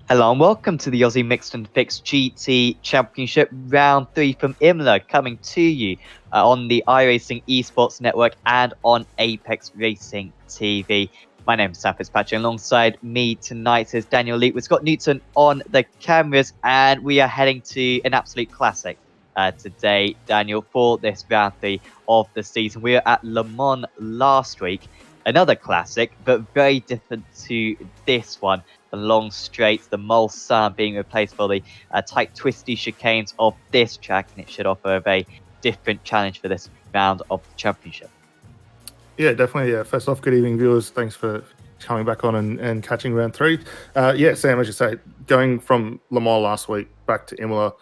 Hello and welcome to the Aussie Mixed and Fixed GT Championship Round 3 from Imola, coming to you on the iRacing Esports Network and on Apex Racing TV. My name is Sam Fitzpatrick. Alongside me tonight is Daniel Leake with Scott Newton on the cameras, and we are heading to an absolute classic today, Daniel, for this Round 3 of the season. We were at Le Mans last week, another classic, but very different to this one. The long straights, the Mulsanne being replaced for the tight, twisty chicanes of this track, and it should offer a very different challenge for this round of the championship. Yeah, definitely. Yeah. First off, good evening, viewers. Thanks for coming back on and catching round 3. Yeah, Sam, as you say, going from Le Mans last week back to Imola,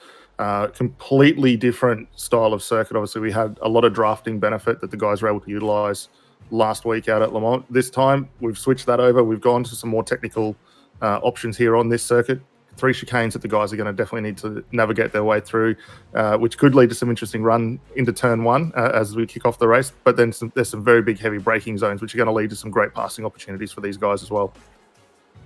completely different style of circuit. Obviously, we had a lot of drafting benefit that the guys were able to utilize last week out at Le Mans. This time, we've switched that over. We've gone to some more technical options here on this circuit. 3 chicanes that the guys are going to definitely need to navigate their way through, which could lead to some interesting run into turn 1 as we kick off the race. But then there's some very big, heavy braking zones, which are going to lead to some great passing opportunities for these guys as well.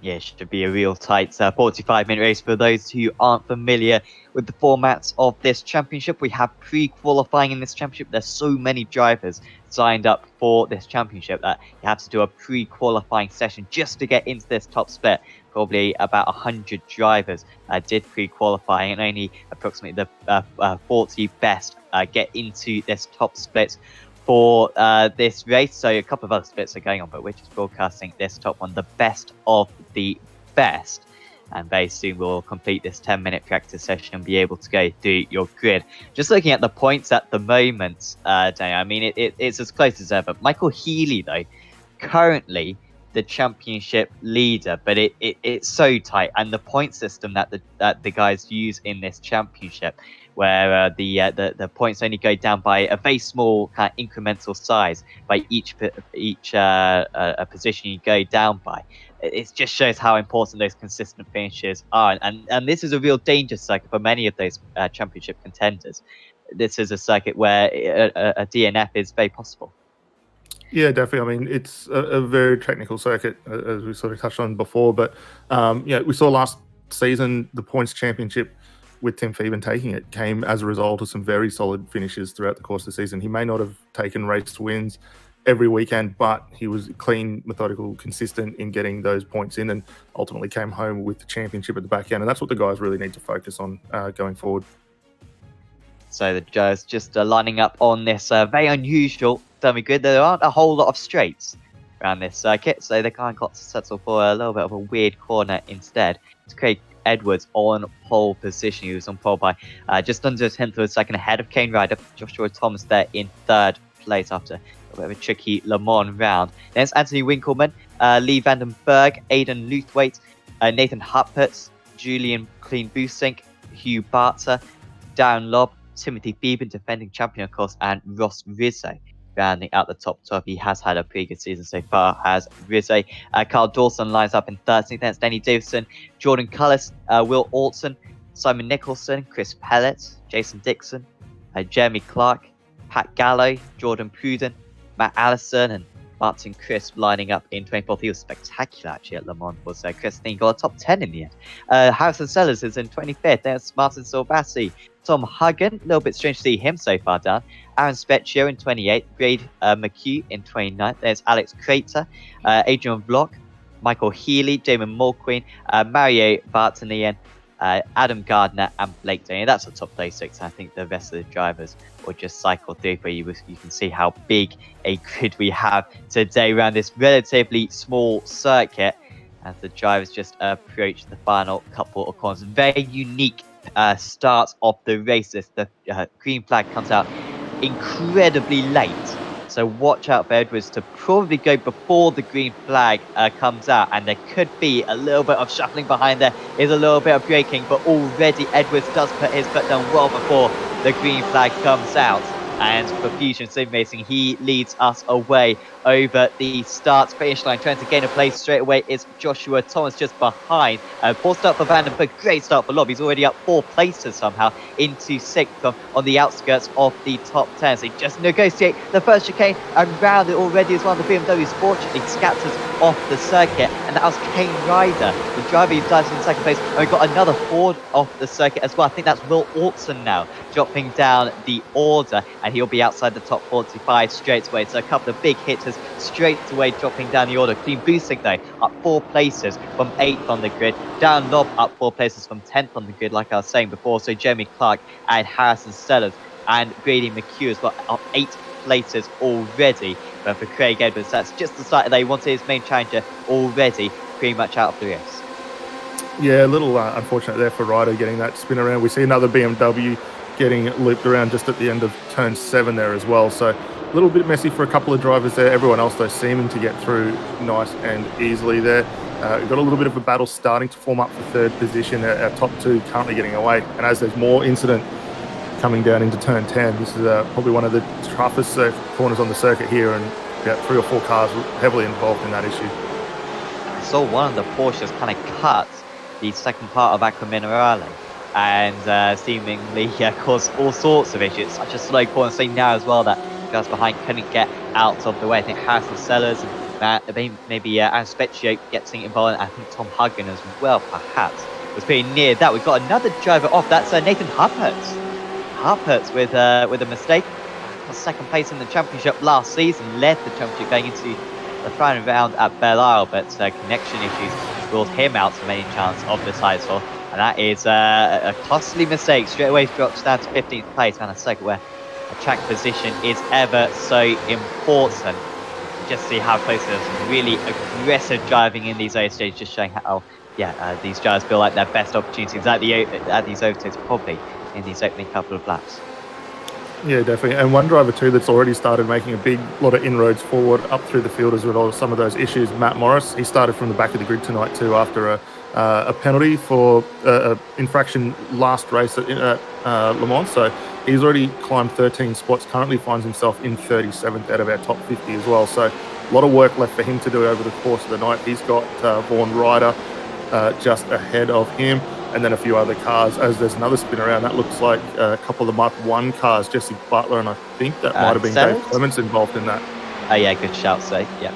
Yeah, it should be a real tight 45-minute race. For those who aren't familiar with the formats of this championship, we have pre-qualifying in this championship. There's so many drivers signed up for this championship that you have to do a pre-qualifying session just to get into this top split. Probably about 100 drivers did pre-qualifying, and only approximately the 40 best get into this top split for this race. So a couple of other splits are going on, but we're just broadcasting this top one, the best of the best. And very soon we'll complete this 10-minute practice session and be able to go through your grid. Just looking at the points at the moment, Daniel, I mean, it's as close as ever. Michael Healy, though, currently the championship leader, but it's so tight. And the point system that the guys use in this championship, where the points only go down by a very small kind of incremental size by each position you go down by. It just shows how important those consistent finishes are, and this is a real danger circuit for many of those championship contenders. This is a circuit where a DNF is very possible. Yeah, definitely. I mean, it's a very technical circuit, as we sort of touched on before. But we saw last season the points championship with Tim Phoeben taking it came as a result of some very solid finishes throughout the course of the season. He may not have taken race wins every weekend, but he was clean, methodical, consistent in getting those points in, and ultimately came home with the championship at the back end. And that's what the guys really need to focus on going forward. So the guys just lining up on this very unusual semi-grid. There aren't a whole lot of straights around this circuit, so they kind of got to settle for a little bit of a weird corner instead. It's Craig Edwards on pole position. He was on pole by just under a tenth of a second ahead of Kane Ryder. Joshua Thomas there in 3rd place after a bit of a tricky Le Mans round. Then it's Anthony Winkelmann, Lee Vandenberg, Aidan Luthwaite, Nathan Huppertz, Julian Klein-Busink, Hugh Barter, Darren Lobb, Timothy Phoeben, defending champion, of course, and Ross Rizzo rounding out the top 12. He has had a pretty good season so far, as Rizzo. Carl Dawson lines up in 13th. That's Danny Davison, Jordan Cullis, Will Alton, Simon Nicholson, Chris Pellet, Jason Dixon, Jeremy Clark, Pat Gallo, Jordan Pruden, Matt Allison, and Martin Crisp lining up in 24th. He was spectacular actually at Le Mans. Was Chris? I think he got a top 10 in the end. Harrison Sellers is in 25th. There's Martin Silvassi. Tom Huggan, a little bit strange to see him so far down. Aaron Specchio in 28th. Grade McHugh in 29th. There's Alex Crater, Adrian Vlok, Michael Healy, Damon Mulqueen, Mario Bartanian, Adam Gardner, and Blake Daniel. That's a top 36. I think the rest of the drivers will just cycle through, but you can see how big a grid we have today around this relatively small circuit as the drivers just approach the final couple of corners. Very unique start of the races. The green flag comes out incredibly late, so watch out for Edwards to probably go before the green flag comes out, and there could be a little bit of shuffling behind there, is a little bit of braking, but already Edwards does put his foot down well before the green flag comes out. And for Fusion Sim Racing, he leads us away over the start-finish line. Trying to gain a place straight away is Joshua Thomas just behind. Poor start for Vandenberg, great start for Lob. He's already up 4 places somehow into 6th on the outskirts of the top 10. So he just negotiate the first chicane and round it already as well. The BMW's fortunately scatters off the circuit, and that was Kane Ryder, the driver who dives in 2nd place. And we've got another Ford off the circuit as well. I think that's Will Alton now dropping down the order, and he'll be outside the top 45 straight away. So a couple of big hitters straight away dropping down the order. Clean Boosting though up 4 places from 8th on the grid. Dan Lobb up 4 places from 10th on the grid, like I was saying before. So Jeremy Clark and Harrison Sellers and Grady McHugh as well up 8 places already. But for Craig Edwards, that's just the start. They wanted his main challenger already pretty much out of the race. Yeah, a little unfortunate there for Ryder getting that spin around. We see another BMW getting looped around just at the end of turn 7 there as well. So a little bit messy for a couple of drivers there. Everyone else, though, seeming to get through nice and easily there. We've got a little bit of a battle starting to form up for 3rd position. Our top 2 currently getting away. And as there's more incident coming down into turn 10, this is probably one of the toughest corners on the circuit here, and about 3 or 4 cars heavily involved in that issue. I saw one of the Porsches kind of cut the second part of Aqua Minerale and seemingly caused all sorts of issues. It's such a slow corner. See now as well that guys behind couldn't get out of the way. I think Harrison Sellers and maybe Aaron Specchio getting involved. I think Tom Huggan as well, perhaps, was pretty near that. We've got another driver off. That's Nathan Harperts. Harperts with a mistake. Was 2nd place in the championship last season. Led the championship going into the final round at Belle Isle, but connection issues ruled him out from any chance of the title. And that is a costly mistake. Straight away drops down to 15th place on a circuit where a track position is ever so important. You just see how close there's some really aggressive driving in these early stages, just showing how these drivers feel like their best opportunities at these overtakes, probably in these opening couple of laps. Yeah, definitely. And one driver too that's already started making a big lot of inroads forward up through the field as well as some of those issues. Matt Morris, he started from the back of the grid tonight too after a penalty for infraction last race at Le Mans. So he's already climbed 13 spots, currently finds himself in 37th out of our top 50 as well. So a lot of work left for him to do over the course of the night. He's got Vaughan Ryder just ahead of him, and then a few other cars. As there's another spin around, that looks like a couple of the Mark 1 cars, Jesse Butler, and I think that might have been Dave Clements involved in that. Oh yeah, good shout, so yeah.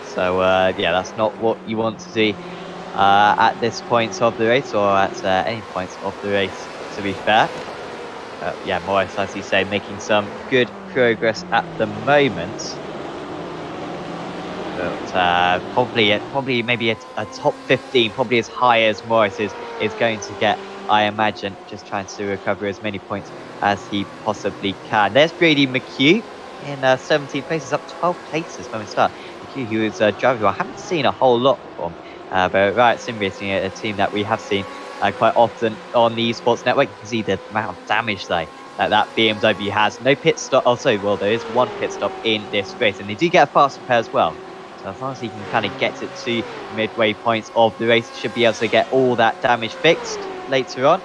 So that's not what you want to see at this point of the race, or at any point of the race, to be fair. Morris, as you say, making some good progress at the moment. But probably maybe a top 15, probably as high as Morris is going to get, I imagine, just trying to recover as many points as he possibly can. There's Grady McHugh in 17th place, is up 12 places when we start. McHugh, who is a driver who I haven't seen a whole lot from, but Riot Sim Racing, a team that we have seen quite often on the esports network. You can see the amount of damage though that BMW has. No pit stop. Also, well, there is one pit stop in this race, and they do get a fast repair as well. So as long as he can kind of get it to midway points of the race, he should be able to get all that damage fixed later on.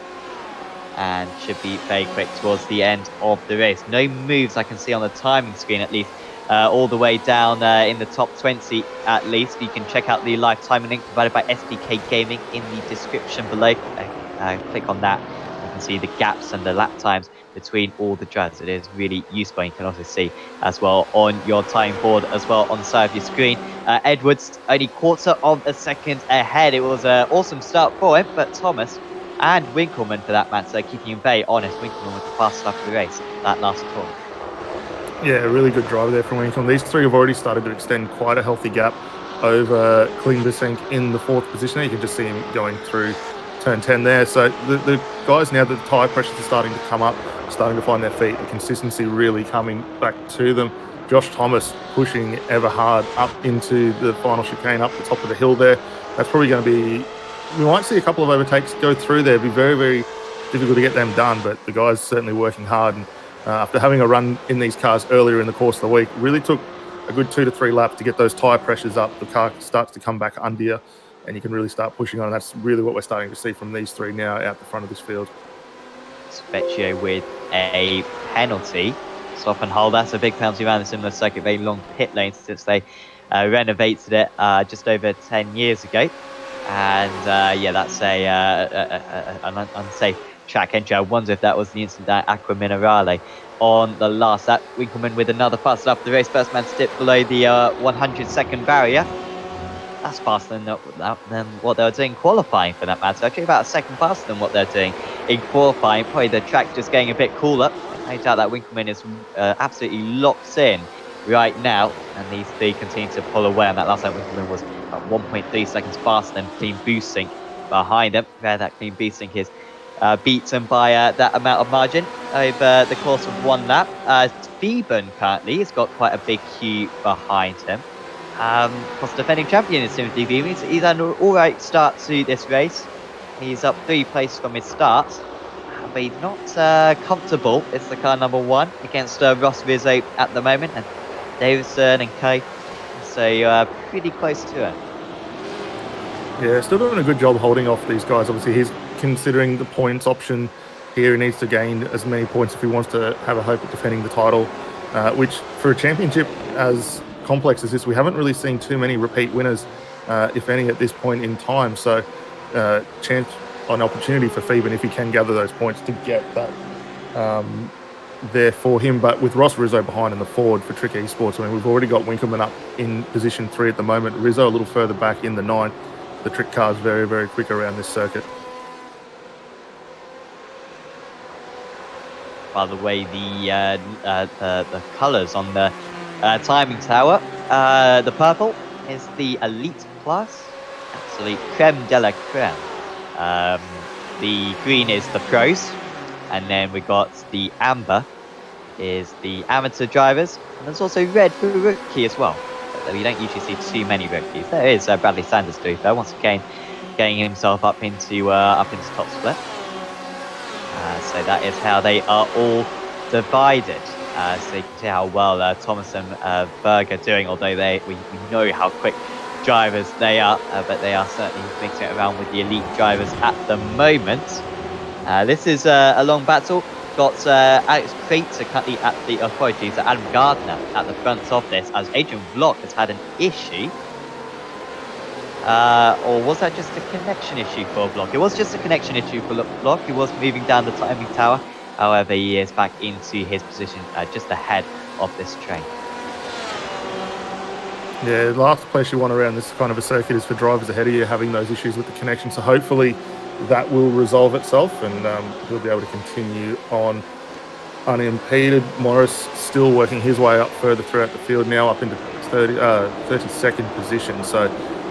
and should be very quick towards the end of the race. No moves I can see on the timing screen, at least, all the way down in the top 20, at least. You can check out the live timing link provided by SBK Gaming in the description below. Click on that. You can see the gaps and the lap times between all the drivers. It is really useful. You can also see as well on your time board as well on the side of your screen. Edwards only quarter of a second ahead. It was an awesome start for him, but Thomas and Winkleman, for that matter, keeping him very honest. Winkleman was the fastest up of the race that last tour. Yeah, a really good driver there from Winkleman. These three have already started to extend quite a healthy gap over Klingbersink in the fourth position. You can just see him going through turn 10 there. So the guys, now that the tyre pressures are starting to come up, starting to find their feet, the consistency really coming back to them. Josh Thomas pushing ever hard up into the final chicane, up the top of the hill there. That's probably going to be, we might see a couple of overtakes go through there. It'd be very, very difficult to get them done, but the guys certainly working hard. And after having a run in these cars earlier in the course of the week, really took a good 2 to 3 laps to get those tyre pressures up. The car starts to come back under you, and you can really start pushing on. And that's really what we're starting to see from these three now out the front of this field. Specchio with a penalty. Stop and hold. That's a big penalty around the similar circuit. Very long pit lane since they renovated it just over 10 years ago. And yeah, that's an unsafe track entry. I wonder if that was the incident at Aqua Minerale on the last lap. Winkleman with another fast up the race. First man to dip below the 100-second barrier. That's faster than what they were doing qualifying, for that matter. Actually, about a second faster than what they're doing in qualifying. Probably the track just getting a bit cooler. No doubt that Winkleman is absolutely locked in right now, and these three continue to pull away. On that last lap, Winkleman was about 1.3 seconds faster than Clean Boosting behind him. Where that Clean Boosting is beaten by that amount of margin over the course of one lap. Theben currently has got quite a big queue behind him. Because defending champion is Timothy Theben. He's had an alright start to this race. He's up 3 places from his start, but he's not comfortable. It's the car number 1 against Ross Rizzo at the moment, and Davison and Kay. So pretty close to him. Yeah, still doing a good job holding off these guys. Obviously, he's considering the points option here. He needs to gain as many points if he wants to have a hope at defending the title, which for a championship as complex as this, we haven't really seen too many repeat winners, if any, at this point in time. So chance, an opportunity for Theben if he can gather those points to get that there for him. But with Ross Rizzo behind in the Ford for Trick Esports, I mean, we've already got Winkleman up in position 3 at the moment. Rizzo a little further back in the 9th. The Trick car is very, very quick around this circuit. By the way, the colours on the timing tower, the purple is the Elite Plus, absolute creme de la creme. The green is the pros, and then we got the amber is the amateur drivers, and there's also red for rookie as well. But we don't usually see too many rookies. There is Bradley Sanders too, though, once again getting himself up into top split. So that is how they are all divided. So you can see how well Thomas and Berg are doing, although we know how quick drivers they are, but they are certainly mixing it around with the elite drivers at the moment. This is a long battle. Got Alex Kreitzer currently at the apologies, Adam Gardner at the front of this, as Adrian Vlock has had an issue. Or was that just a connection issue for Vlock? It was just a connection issue for Vlock. He was moving down the timing tower. However, he is back into his position just ahead of this train. Yeah, the last place you want around this kind of a circuit is for drivers ahead of you having those issues with the connection. So hopefully that will resolve itself, and he'll be able to continue on unimpeded. Morris still working his way up further throughout the field, now up into 32nd position. So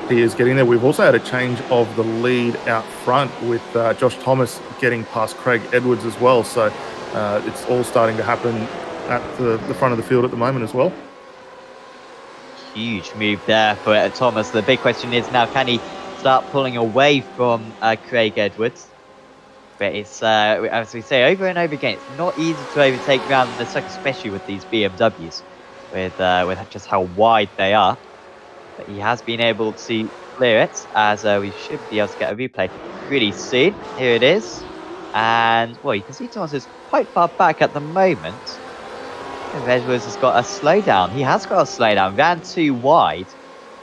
he is getting there. We've also had a change of the lead out front with Josh Thomas getting past Craig Edwards as well. So it's all starting to happen at the front of the field at the moment as well. Huge move there for Thomas. The big question is now, can he start pulling away from Craig Edwards? But it's, as we say over and over again, it's not easy to overtake around the circuit, especially with these BMWs, with just how wide they are. But he has been able to clear it, as we should be able to get a replay pretty soon. Here it is. And, well, you can see Thomas is quite far back at the moment. And Edwards has got a slowdown. He has got a slowdown. Ran too wide.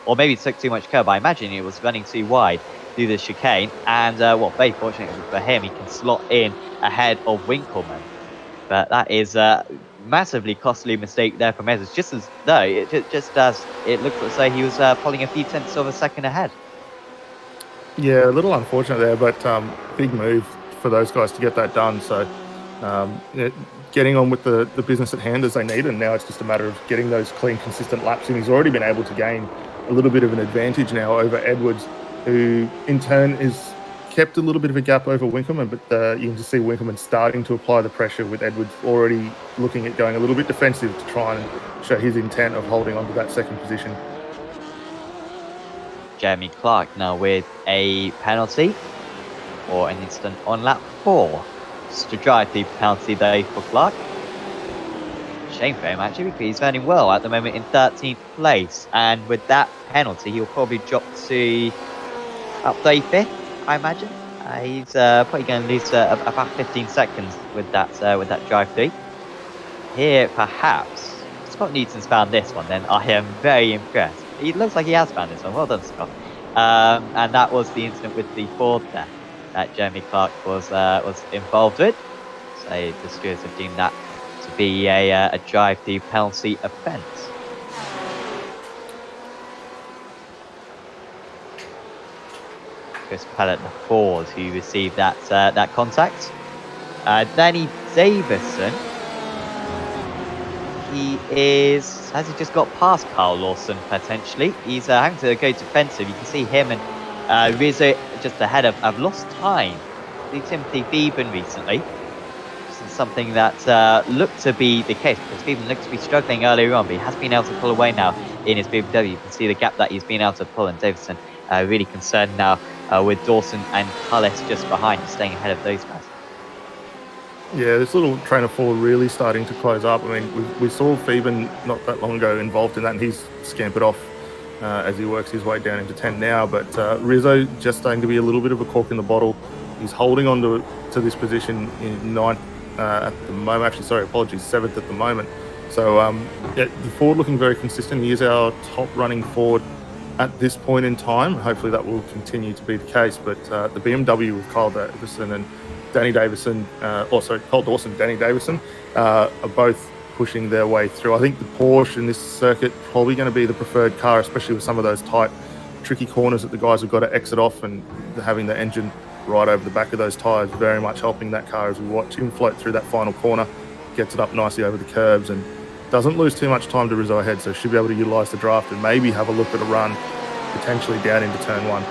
Or maybe took too much curb. I imagine it was running too wide through the chicane. And, well, very fortunately for him, he can slot in ahead of Winkleman. But that is a massively costly mistake there from Edwards. Just as though, just as it looks as though he was pulling a few tenths of a second ahead. Yeah, a little unfortunate there, but big move for those guys to get that done. So getting on with the business at hand as they need, and now it's just a matter of getting those clean, consistent laps. And he's already been able to gain a little bit of an advantage now over Edwards, who in turn is kept a little bit of a gap over Winkleman, but you can just see Winkleman starting to apply the pressure with Edwards already looking at going a little bit defensive to try and show his intent of holding on to that second position. Jeremy Clark now with a penalty or an instant on lap 4. Just to drive the penalty though for Clark. Shame for him actually, because he's running well at the moment in 13th place, and with that penalty he'll probably drop to about 35th, I imagine. He's probably going to lose about 15 seconds with that drive through. Here perhaps Scott Newton's found this one. Then I am very impressed. He looks like he has found this one. Well done, Scott. And that was the incident with the Ford there that Jeremy Clark was involved with. So the stewards have deemed that to be a drive-through penalty offence. Chris Pellett, the Ford, who received that contact. Danny Davison. Has he just got past Carl Lawson potentially? He's having to go defensive. You can see him and Rizzo just ahead have lost time to Timothy Beeben recently. This is something that looked to be the case, because Beeben looked to be struggling earlier on, but he has been able to pull away now in his BMW. You can see the gap that he's been able to pull, and Davison really concerned now with Dawson and Cullis just behind, staying ahead of those guys. Yeah, this little train of four really starting to close up. I mean, we saw Phoeben not that long ago involved in that, and he's scampered off as he works his way down into 10 now. But Rizzo just starting to be a little bit of a cork in the bottle. He's holding on to this position in 9th at the moment. Actually, sorry, apologies, 7th at the moment. So the Ford looking very consistent. He is our top running Ford at this point in time. Hopefully that will continue to be the case. But the BMW with Kyle Davison and Danny Davison, Cole Dawson, Danny Davison, are both pushing their way through. I think the Porsche in this circuit probably going to be the preferred car, especially with some of those tight, tricky corners that the guys have got to exit off, and having the engine right over the back of those tyres very much helping that car as we watch him float through that final corner, gets it up nicely over the curbs and doesn't lose too much time to Rizzo ahead, so should be able to utilise the draft and maybe have a look at a run potentially down into turn 1.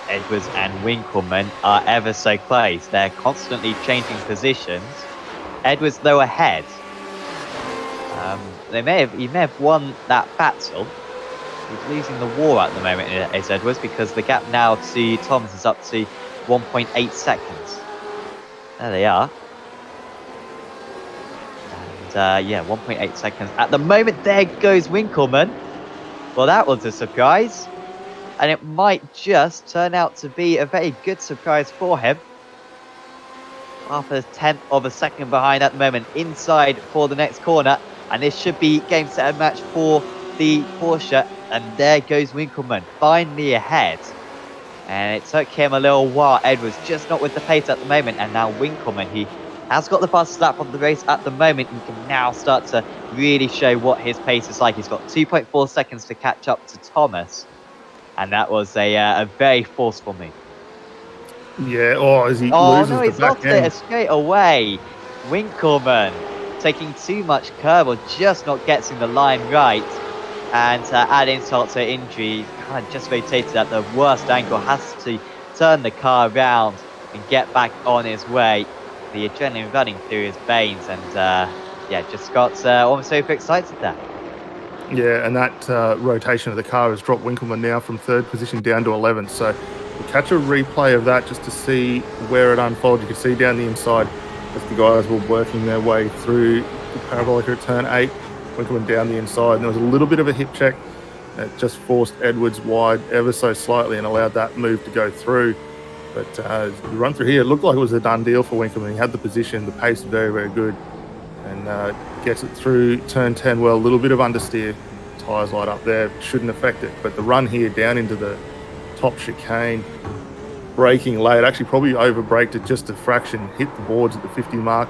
Edwards and Winkleman are ever so close. They're constantly changing positions. Edwards, though, ahead. He may have won that battle. He's losing the war at the moment, is Edwards, because the gap now to Thomas is up to 1.8 seconds. There they are. And 1.8 seconds. At the moment, there goes Winkleman. Well, that was a surprise. And it might just turn out to be a very good surprise for him. Half a tenth of a second behind at the moment, inside for the next corner. And this should be game, set and match for the Porsche. And there goes Winkleman, finally ahead. And it took him a little while. Edwards just not with the pace at the moment. And now Winkleman, he has got the fastest lap of the race at the moment. He can now start to really show what his pace is like. He's got 2.4 seconds to catch up to Thomas. And that was a very forceful move. Yeah, as he loses the he's back lost end. it straight away. Winkleman taking too much curb or just not getting the line right. And add insult to injury, kind of just rotated at the worst angle, has to turn the car around and get back on his way. The adrenaline running through his veins, and just got almost overexcited there. Yeah, and that rotation of the car has dropped Winkleman now from 3rd position down to 11th. So we'll catch a replay of that just to see where it unfolds. You can see down the inside as the guys were working their way through the parabolic at turn 8. Winkleman down the inside, and there was a little bit of a hip check that just forced Edwards wide ever so slightly and allowed that move to go through. But the run through here, it looked like it was a done deal for Winkelmann. He had the position, the pace very, very good, and gets it through turn 10 well. A little bit of understeer, tyres light up there, shouldn't affect it. But the run here down into the top chicane, braking late, actually probably over braked it just a fraction, hit the boards at the 50 mark,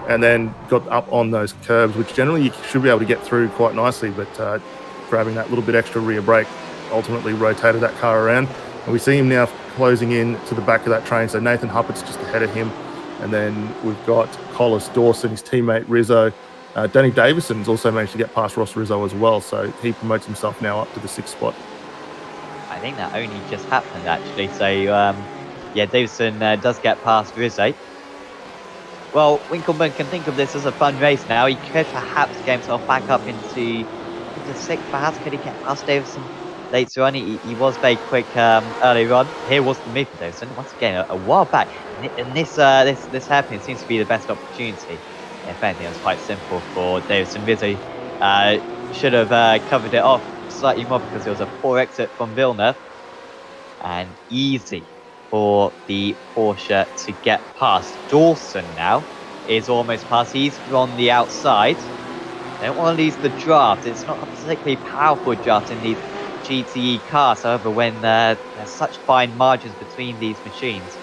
and then got up on those curbs, which generally you should be able to get through quite nicely, but grabbing that little bit extra rear brake ultimately rotated that car around. And we see him now closing in to the back of that train. So Nathan Huppert's just ahead of him. And then we've got Collis Dawson, his teammate Rizzo. Danny Davison's also managed to get past Ross Rizzo as well. So he promotes himself now up to the 6th spot. I think that only just happened, actually. So, yeah, Davison does get past Rizzo. Well, Winkelmann can think of this as a fun race now. He could perhaps get himself back up into 6th. Perhaps could he get past Davison later on? He was very quick earlier on. Here was the move for Davison. Once again, a while back. And this hairpin seems to be the best opportunity. If anything, it was quite simple for Davison. Rizzo should have covered it off slightly more because it was a poor exit from Villeneuve. And easy for the Porsche to get past. Dawson now is almost past. He's on the outside. They don't want to lose the draft. It's not a particularly powerful draft in these GTE cars. However, when there's such fine margins between these machines,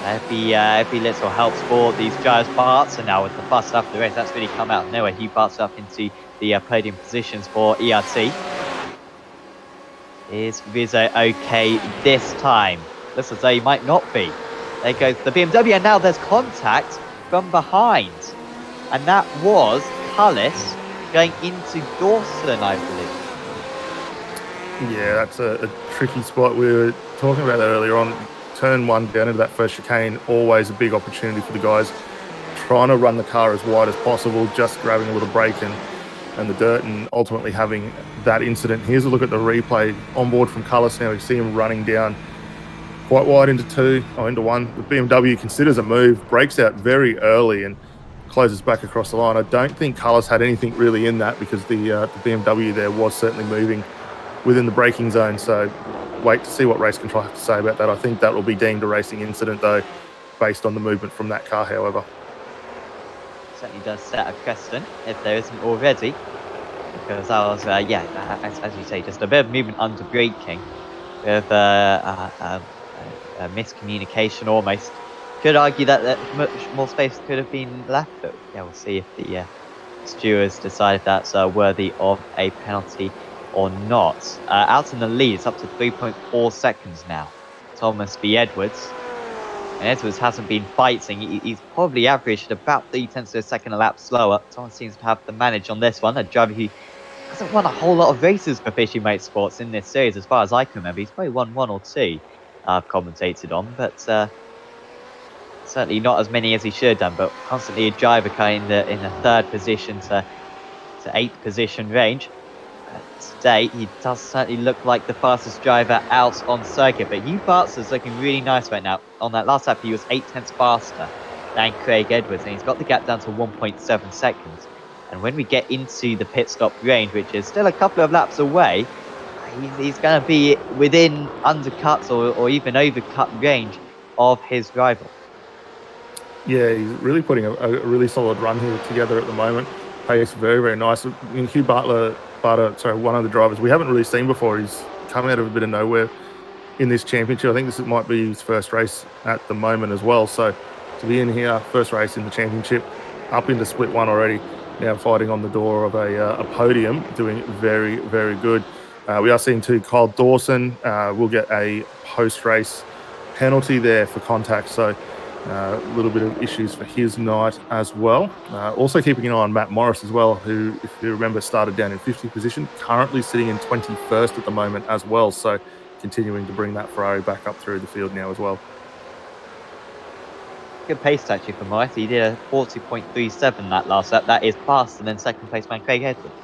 every little helps for these drivers. Bart's, and now with the bust after the race, that's really come out of nowhere. He barts up into the podium positions for ERT. Is Rizzo okay this time? Looks as though he might not be. There goes the BMW, and now there's contact from behind. And that was Cullis going into Dawson, I believe. Yeah, that's a tricky spot. We were talking about that earlier on. Turn 1 down into that first chicane, always a big opportunity for the guys trying to run the car as wide as possible, just grabbing a little brake and the dirt, and ultimately having that incident. Here's a look at the replay on board from Cullis now. We see him running down quite wide into 1. The BMW considers a move, brakes out very early and closes back across the line. I don't think Cullis had anything really in that because the BMW there was certainly moving within the braking zone. So wait to see what race control have to say about that. I think that will be deemed a racing incident though, based on the movement from that car, however. Certainly does set a precedent if there isn't already, because that was as you say, just a bit of movement under braking, with a miscommunication almost. Could argue that much more space could have been left, but yeah, we'll see if the stewards decide if that's worthy of a penalty or not. Out in the lead, it's up to 3.4 seconds now. Thomas v Edwards. And Edwards hasn't been fighting. He's probably averaged about 3/10 of a second a lap slower. Thomas seems to have the manage on this one. A driver who hasn't won a whole lot of races for Fishy Motorsports in this series, as far as I can remember. He's probably won 1 or 2 I've commentated on, but certainly not as many as he should have done. But constantly a driver kind of in a 3rd position to 8th position range. Today, he does certainly look like the fastest driver out on circuit, but Hugh Bart's is looking really nice right now. On that last lap, he was 8/10 faster than Craig Edwards, and he's got the gap down to 1.7 seconds. And when we get into the pit stop range, which is still a couple of laps away, he's going to be within undercuts or even overcut range of his rival. Yeah, he's really putting a really solid run here together at the moment. Pace very, very nice. I mean, Hugh Barter, one of the drivers we haven't really seen before. He's come out of a bit of nowhere in this championship. I think this might be his first race at the moment as well. So to be in here, first race in the championship, up into split 1 already, now fighting on the door of a podium, doing very, very good. We are seeing too, Kyle Dawson will get a post-race penalty there for contact. So a little bit of issues for his night as well. Also keeping an eye on Matt Morris as well, who, if you remember, started down in 50th position, currently sitting in 21st at the moment as well. So continuing to bring that Ferrari back up through the field now as well. Good pace actually for Morris. He did a 40.37 that last lap. That is faster than 2nd place man Craig Edwards.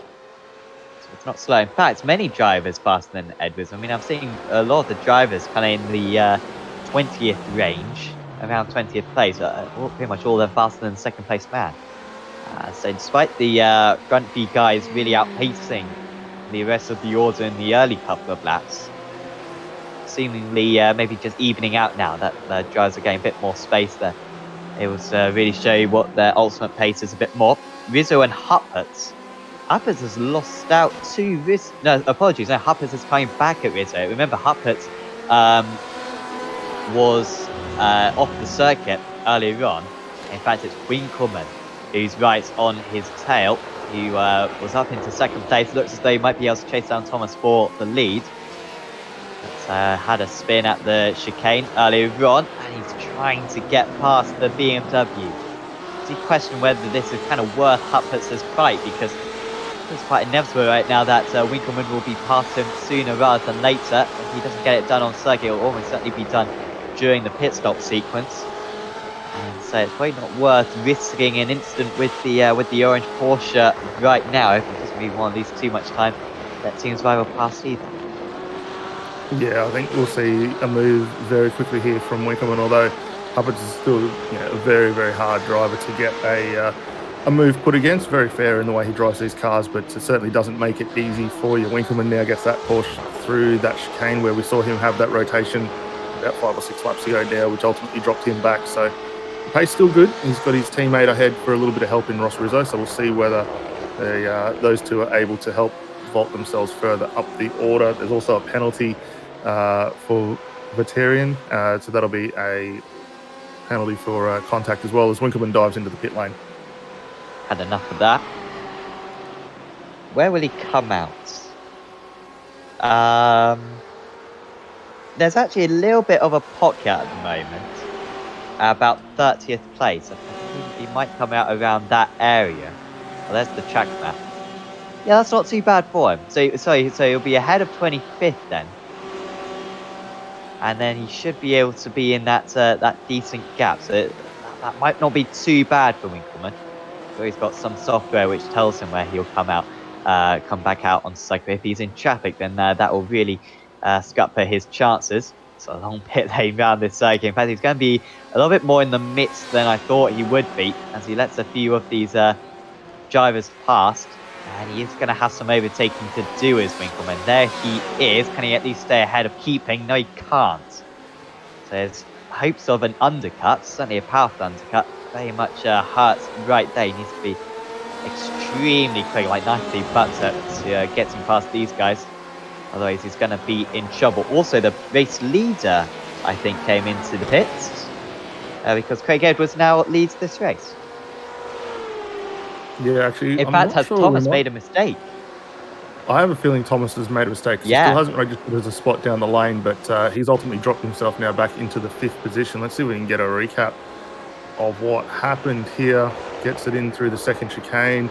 So it's not slow. In fact, many drivers faster than Edwards. I mean, I'm seeing a lot of the drivers kind of in the 20th range, around 20th place. Pretty much all of them faster than 2nd place man. So despite the front few guys really outpacing the rest of the order in the early couple of laps, seemingly maybe just evening out now that the drivers are getting a bit more space there. It was really show you what their ultimate pace is a bit more. Rizzo and Hupperts. Hupperts has lost out to Rizzo. No, apologies. No, Hupperts is coming back at Rizzo. Remember, Hupperts was off the circuit earlier on. In fact, it's Winkleman who's right on his tail, who was up into second place. Looks as though he might be able to chase down Thomas for the lead. But had a spin at the chicane earlier on, and he's trying to get past the BMW. Does he question whether this is kind of worth Hupperts' fight? Because it's quite inevitable right now that Winkleman will be past him sooner rather than later. If he doesn't get it done on circuit, it will almost certainly be done during the pit stop sequence. And so it's probably not worth risking an incident with the orange Porsche right now if he doesn't really want to lose too much time. That team's rival past either. Yeah, I think we'll see a move very quickly here from Winkleman, although Hubbard's is still a very, very hard driver to get a move put against. Very fair in the way he drives these cars, but it certainly doesn't make it easy for you. Winkleman now gets that Porsche through that chicane where we saw him have that rotation about 5 or 6 laps ago now, which ultimately dropped him back. So the pace still good. He's got his teammate ahead for a little bit of help in Ross Rizzo, so we'll see whether those two are able to help vault themselves further up the order. There's also a penalty for Vetterian, so that'll be a penalty for contact as well as Winkleman dives into the pit lane. Had enough of that. Where will he come out? There's actually a little bit of a pocket at the moment. About 30th place. I think he might come out around that area. Well, there's the track map. Yeah, that's not too bad for him. So he'll be ahead of 25th then. And then he should be able to be in that decent gap. So that might not be too bad for Winkleman. So he's got some software which tells him where he'll come back out on cycle. If he's in traffic, then that will really scupper his chances. So a long pit lane round this circuit. In fact, he's going to be a little bit more in the midst than I thought he would be, as he lets a few of these drivers past. And he is going to have some overtaking to do as Winkleman. There he is. Can he at least stay ahead of keeping? No, he can't. So there's hopes of an undercut, certainly a powerful undercut. Very much hurts right there. He needs to be extremely quick, like nicely butter to getting past these guys. Otherwise, he's going to be in trouble. Also, the race leader, I think, came into the pits because Craig Edwards now leads this race. Yeah, actually, in fact, has Thomas made a mistake? I have a feeling Thomas has made a mistake. Yeah. He still hasn't registered as a spot down the lane, but he's ultimately dropped himself now back into the 5th position. Let's see if we can get a recap of what happened here. Gets it in through the second chicane.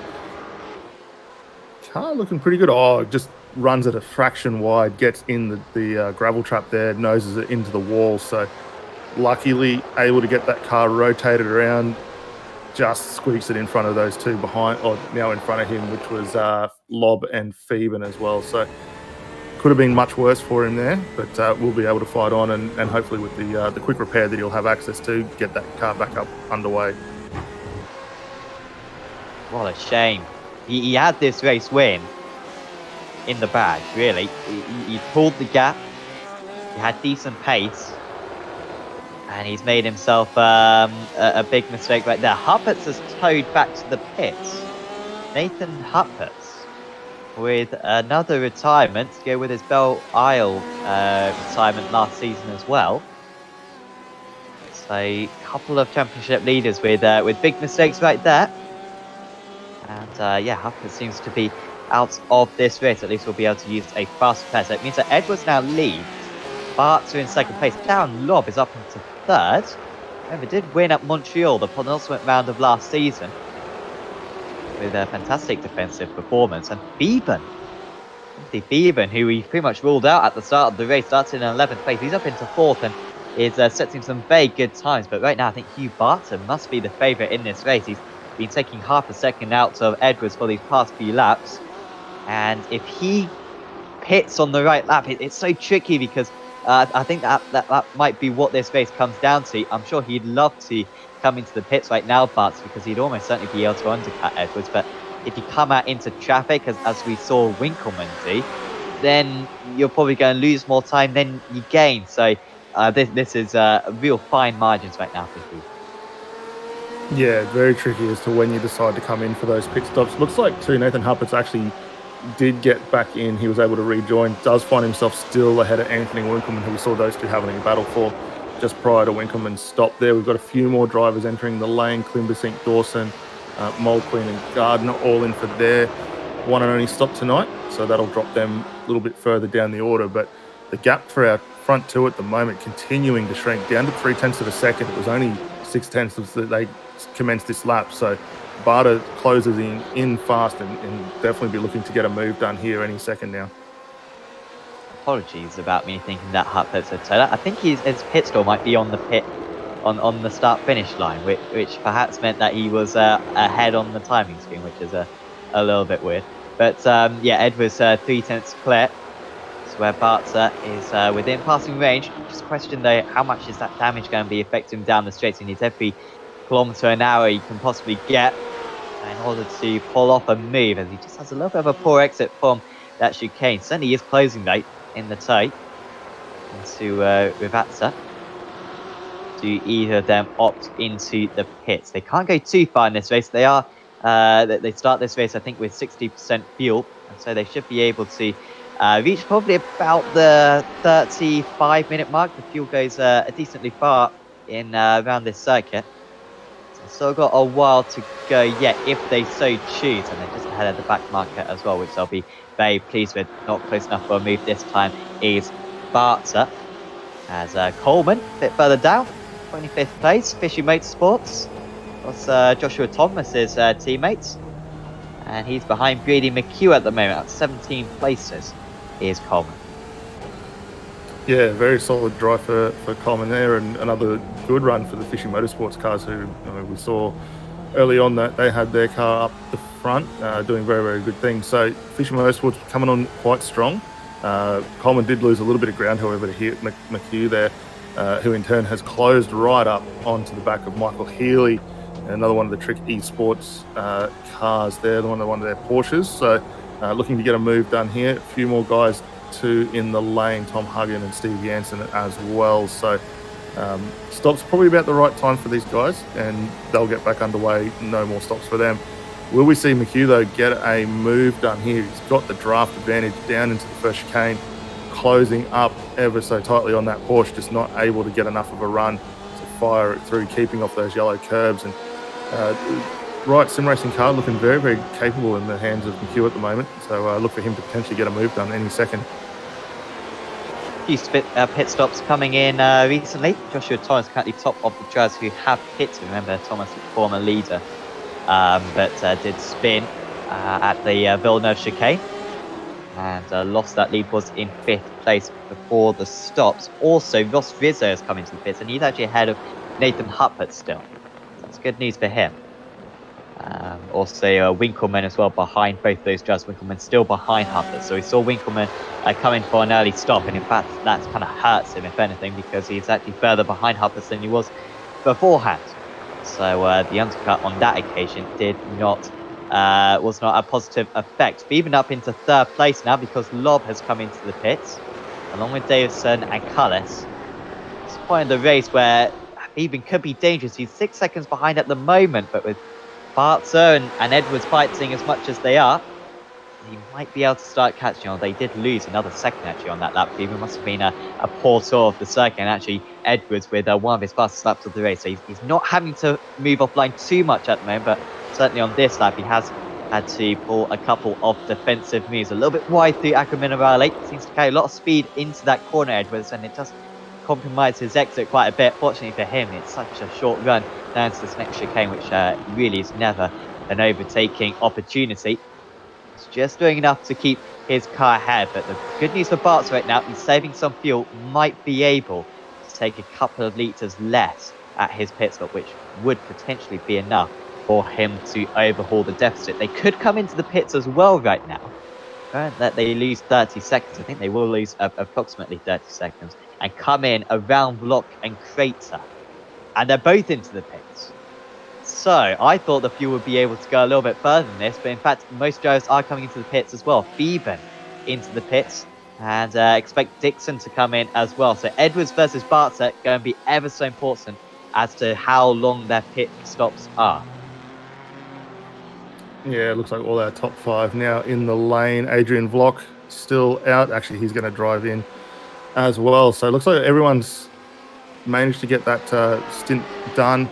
Car looking pretty good. Oh, just runs at a fraction wide, gets in the gravel trap there, noses it into the wall. So luckily able to get that car rotated around, just squeaks it in front of those two behind, or now in front of him, which was Lob and Phoeben as well. So could have been much worse for him there, but we'll be able to fight on and hopefully with the quick repair that he'll have access to, get that car back up underway. What a shame. He had this race win in the bag, really. He pulled the gap, he had decent pace, and he's made himself a big mistake right there. Hupperts has towed back to the pits. Nathan Hupperts with another retirement to go with his Belle Isle retirement last season as well. So a couple of championship leaders with big mistakes right there. And yeah, Hupperts seems to be out of this race. At least we'll be able to use a fast repair. So it means that Edwards now leads. Bart's in second place. Darren Lobb is up into third. Remember, did win at Montreal, the penultimate round of last season, with a fantastic defensive performance. And Phoeben, who we pretty much ruled out at the start of the race, starts in 11th place. He's up into 4th and is setting some very good times. But right now, I think Hugh Barton must be the favourite in this race. He's been taking half a second out of Edwards for these past few laps. And if he pits on the right lap, it's so tricky because I think that might be what this race comes down to. I'm sure he'd love to come into the pits right now, Bart, because he'd almost certainly be able to undercut Edwards. But if you come out into traffic, as we saw Winkleman do, then you're probably going to lose more time than you gain. So this is real fine margins right now for Heath. Yeah, very tricky as to when you decide to come in for those pit stops. Looks like too Nathan Huppert's actually did get back in. He was able to rejoin. Does find himself still ahead of Anthony Winkelman, who we saw those two having a battle for just prior to Winkelman's stop there. We've got a few more drivers entering the lane. Klimber, St. Dawson, Mulqueen and Gardner all in for their one and only stop tonight. So that'll drop them a little bit further down the order. But the gap for our front two at the moment continuing to shrink down to 0.3 of a second. It was only 0.6 that they commenced this lap. So Barta closes in fast and definitely be looking to get a move done here any second now. Apologies about me thinking that Huppert's a total. I think his pit stop might be on the pit on the start finish line, which perhaps meant that he was ahead on the timing screen, which is a little bit weird. But yeah, Edwards 0.3 clear. So where Barta is within passing range. Just question though, how much is that damage going to be affecting him down the straight? He needs every kilometre an hour he can possibly get in order to pull off a move, as he just has a little bit of a poor exit from that chicane. Certainly is closing though in the tight into Rivatsa. Do either of them opt into the pits? They can't go too far in this race. They are they start this race I think with 60% fuel, and so they should be able to reach probably about the 35-minute mark. The fuel goes decently far in around this circuit. Still got a while to go yet if they so choose, and they're just ahead of the back marker as well, which I'll be very pleased with. Not close enough for a move this time is Barta. As Coleman, a bit further down, 25th place, Fishy Motorsports. That's Joshua Thomas's teammates. And he's behind Brady McHugh at the moment, at 17 places is Coleman. Yeah, very solid drive for Coleman there, and another good run for the Fishy Motorsports cars, who we saw early on that they had their car up the front, doing very, very good things. So Fishy Motorsports coming on quite strong. Coleman did lose a little bit of ground, however, to hit McHugh there, who in turn has closed right up onto the back of Michael Healy, another one of the Trick Esports cars there, one of their Porsches. So looking to get a move done here. A few more guys too in the lane, Tom Huggin and Steve Jansen as well. So stops probably about the right time for these guys, and they'll get back underway. No more stops for them. Will we see McHugh though get a move done here? He's got the draft advantage down into the first chicane, closing up ever so tightly on that Porsche, just not able to get enough of a run to fire it through, keeping off those yellow curbs. And right sim racing car looking very, very capable in the hands of McHugh at the moment. So look for him to potentially get a move done any second. Few pit stops coming in recently. Joshua Thomas currently top of the drivers who have pitted. Remember, Thomas is former leader, but did spin at the Villeneuve chicane and lost that lead, was in 5th place before the stops. Also, Ross Rizzo has come into the pits, and he's actually ahead of Nathan Huppert still. So that's good news for him. Also, Winkelman as well behind both those drivers. Winkelman still behind Huppert, so we saw Winkelman come in for an early stop, and in fact that's kind of hurts him if anything, because he's actually further behind Huppert than he was beforehand. So the undercut on that occasion was not a positive effect. But even up into 3rd place now, because Lobb has come into the pits along with Davison and Cullis. It's a point in the race where even could be dangerous. He's 6 seconds behind at the moment, but with Barta and Edwards fighting as much as they are, he might be able to start catching on. They did lose another second actually on that lap. It must have been a poor tour of the circuit, and actually Edwards with one of his fastest laps of the race. So he's not having to move offline too much at the moment, but certainly on this lap he has had to pull a couple of defensive moves. A little bit wide through Acque Minerale. Seems to carry a lot of speed into that corner, Edwards, and it does compromise his exit quite a bit. Fortunately for him, it's such a short run down to this next chicane, which really is never an overtaking opportunity. It's just doing enough to keep his car ahead, but the good news for Bart's right now, he's saving some fuel, might be able to take a couple of litres less at his pit stop, which would potentially be enough for him to overhaul the deficit. They could come into the pits as well right now, that they lose 30 seconds. I think they will lose approximately 30 seconds and come in around Block and Crater, and they're both into the pits. So I thought the fuel would be able to go a little bit further than this, but in fact most drivers are coming into the pits as well. Beeben into the pits And expect Dixon to come in as well. So Edwards versus Barter going to be ever so important as to how long their pit stops are. Yeah, it looks like all our top 5 now in the lane. Adrian Vlock still out. Actually, he's going to drive in as well. So it looks like everyone's managed to get that stint done.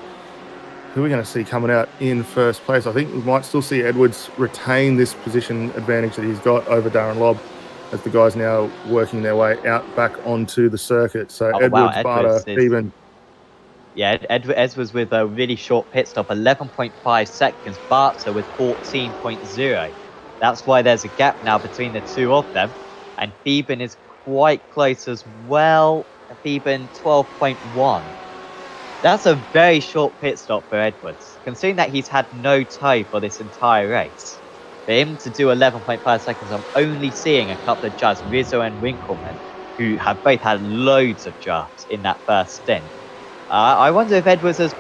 Who are we going to see coming out in first place? I think we might still see Edwards retain this position advantage that he's got over Darren Lobb as the guys now working their way out back onto the circuit. So Oh, wow. Edwards, Barter, Edwards is... Eben. Yeah, Edwards with a really short pit stop, 11.5 seconds. Barter with 14.0. That's why there's a gap now between the two of them. And Theben is quite close as well. Theben, 12.1. That's a very short pit stop for Edwards, considering that he's had no toe for this entire race. For him to do 11.5 seconds, I'm only seeing a couple of drafts, Rizzo and Winkleman, who have both had loads of drafts in that first stint. I wonder if Edwards has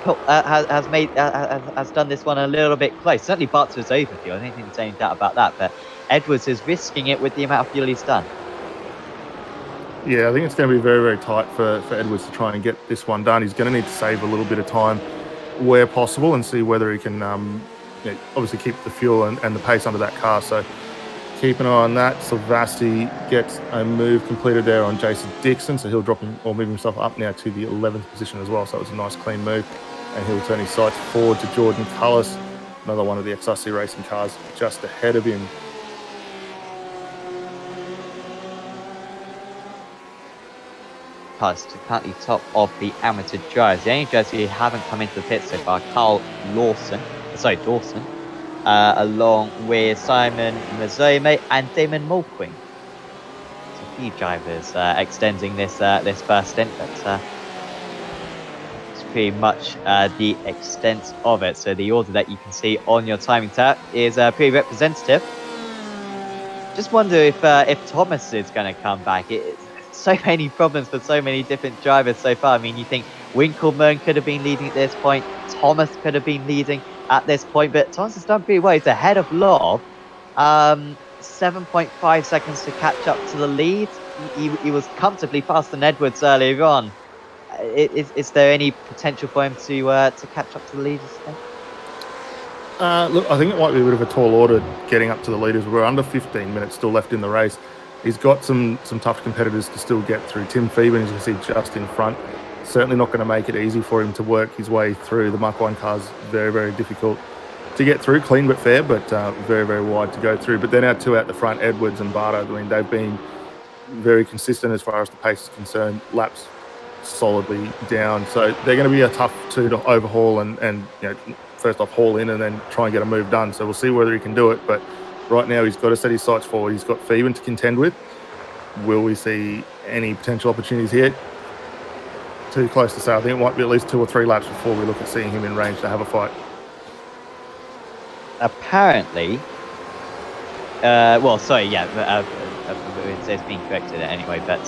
done this one a little bit close. Certainly Barter's overview. I don't think there's any doubt about that. But Edwards is risking it with the amount of fuel he's done. Yeah, I think it's going to be very, very tight for Edwards to try and get this one done. He's going to need to save a little bit of time where possible and see whether he can obviously keep the fuel and the pace under that car. So keep an eye on that. Silvasti gets a move completed there on Jason Dixon, so he'll drop him or move himself up now to the 11th position as well. So it was a nice clean move, and he'll turn his sights forward to Jordan Cullis, another one of the Aussie racing cars just ahead of him. Cullis to currently top of the amateur drivers. The only drivers who haven't come into the pit so far, Dawson, along with Simon Mazome and Damon Mulqueen. So a few drivers extending this first stint, but it's pretty much the extent of it. So the order that you can see on your timing tab is pretty representative. Just wonder if Thomas is going to come back. It's so many problems for so many different drivers so far. I mean, you think Winkleman could have been leading at this point, Thomas could have been leading at this point, but Thomas has done pretty well. He's ahead of Lobb. 7.5 seconds to catch up to the lead. He was comfortably faster than Edwards earlier on. Is there any potential for him to catch up to the leaders? Look, I think it might be a bit of a tall order getting up to the leaders. We're under 15 minutes still left in the race. He's got some tough competitors to still get through. Tim Theben, as you can see, just in front. Certainly not going to make it easy for him to work his way through. The Mark 1 car's very, very difficult to get through. Clean but fair, but very, very wide to go through. But then our two out the front, Edwards and Barter, I mean, they've been very consistent as far as the pace is concerned. Laps solidly down. So they're going to be a tough two to overhaul and first off haul in and then try and get a move done. So we'll see whether he can do it. But right now he's got to set his sights forward. He's got Theben to contend with. Will we see any potential opportunities here? Too close to say. I think it might be at least 2 or 3 laps before we look at seeing him in range to have a fight. Apparently, it's being corrected anyway, but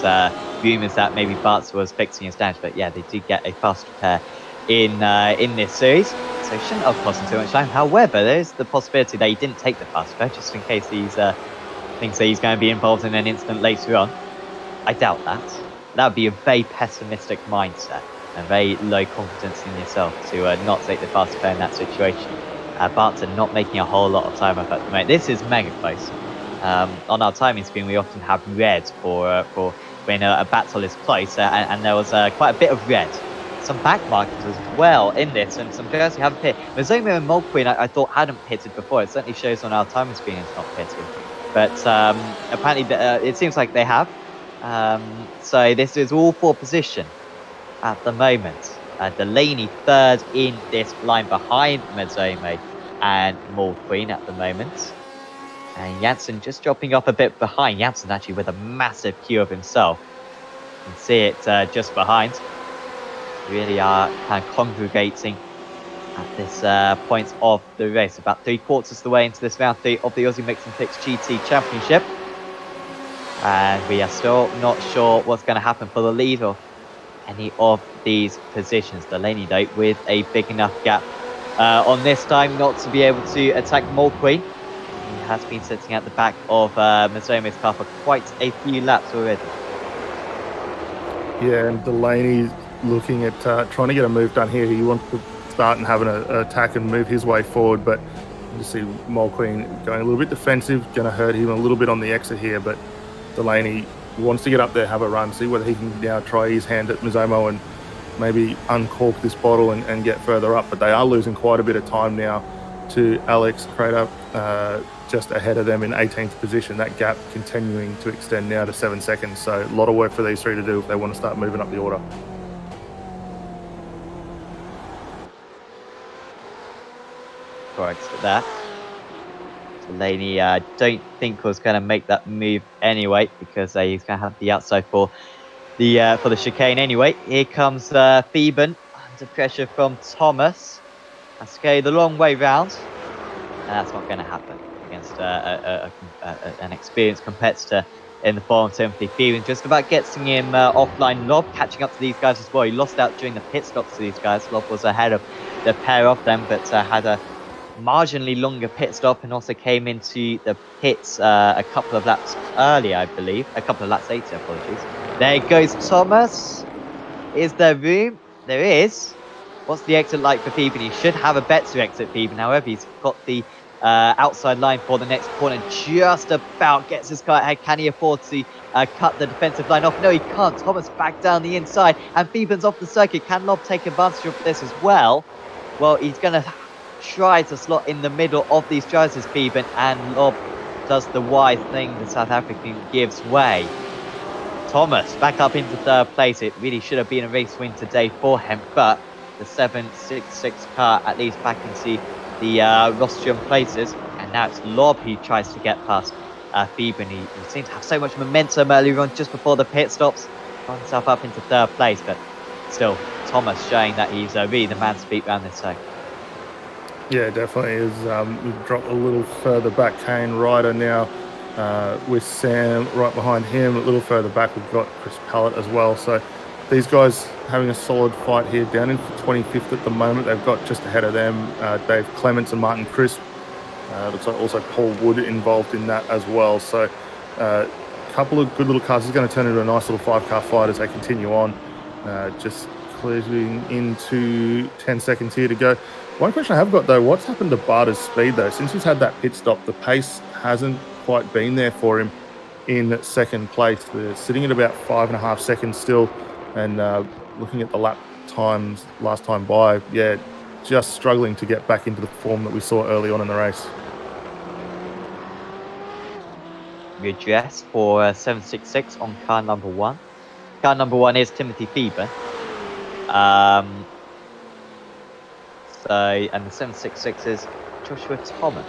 rumours that maybe Bartz was fixing his damage, but yeah, they did get a fast repair in this series, so it shouldn't have cost him too much time. However, there is the possibility that he didn't take the fast repair, just in case he's thinks that he's going to be involved in an incident later on. I doubt that. That would be a very pessimistic mindset and very low confidence in yourself to not take the fast repair in that situation. Barton not making a whole lot of time up at the moment. This is mega close. On our timing screen, we often have red for when a battle is close, and there was quite a bit of red. Some back markers as well in this, and some drivers who haven't pitted. Mazoma and Mulqueen, I thought hadn't pitted before. It certainly shows on our timing screen it's not pitted. But apparently it seems like they have. So this is all for position at the moment. Delaney third in this line behind Mazoma and Mulqueen at the moment. And Janssen just dropping off a bit behind. Janssen actually with a massive queue of himself. You can see it just behind. Really are kind of congregating at this point of the race. About 3/4 of the way into this round 3 of the Aussie Mix and Picks GT Championship. And we are still not sure what's going to happen for the lead of any of these positions. Delaney, though, with a big enough gap on this time not to be able to attack Mulqueen. has been sitting at the back of Mizome's car for quite a few laps already. Yeah, and Delaney's looking at trying to get a move done here. He wants to start and have an attack and move his way forward, but you just see Mulqueen going a little bit defensive, going to hurt him a little bit on the exit here. But Delaney wants to get up there, have a run, see whether he can now try his hand at Mizomo and maybe uncork this bottle and get further up. But they are losing quite a bit of time now to Alex Crater, just ahead of them in 18th position. That gap continuing to extend now to 7 seconds. So a lot of work for these three to do if they want to start moving up the order. Correct there. Delaney, don't think was going to make that move anyway, because he's going to have the outside for the chicane anyway. Here comes Theben under pressure from Thomas. That's going the long way round, and that's not going to happen against an experienced competitor in the form of Timothy Theben. Just about getting him offline. Lob catching up to these guys as well. He lost out during the pit stops to these guys. Lob was ahead of the pair of them, but had a marginally longer pit stop and also came into the pits a couple of laps earlier, I believe. A couple of laps later, apologies. There goes Thomas. Is there room? There is. What's the exit like for Theben? He should have a better exit, Theben. However, he's got the outside line for the next corner. Just about gets his car ahead. Can he afford to cut the defensive line off? No, he can't. Thomas back down the inside. And Theben's off the circuit. Can Lob take advantage of this as well? Well, he's going to try to slot in the middle of these drivers, Theben, and Lob does the wise thing. The South African gives way. Thomas back up into third place. It really should have been a race win today for him, but the 766 car at least back into the rostrum places, and now it's Lob who tries to get past Theben. He seemed to have so much momentum earlier on just before the pit stops, got himself up into third place, but still Thomas showing that he's really the man to beat around this circuit. Yeah, definitely is. We've dropped a little further back. Kane Ryder now with Sam right behind him. A little further back, we've got Chris Pallett as well. So these guys having a solid fight here. Down in 25th at the moment. They've got just ahead of them Dave Clements and Martin Crisp. Looks like also Paul Wood involved in that as well. So a couple of good little cars. It's going to turn into a nice little 5-car fight as they continue on. Just closing into 10 seconds here to go. One question I have got though, what's happened to Barter's speed though? Since he's had that pit stop, the pace hasn't quite been there for him in second place. They're sitting at about 5.5 seconds still, and looking at the lap times last time by, yeah, just struggling to get back into the form that we saw early on in the race. Redress for 766 on car number 1. Car number 1 is Timothy Theben. And the 766 is Joshua Thomas.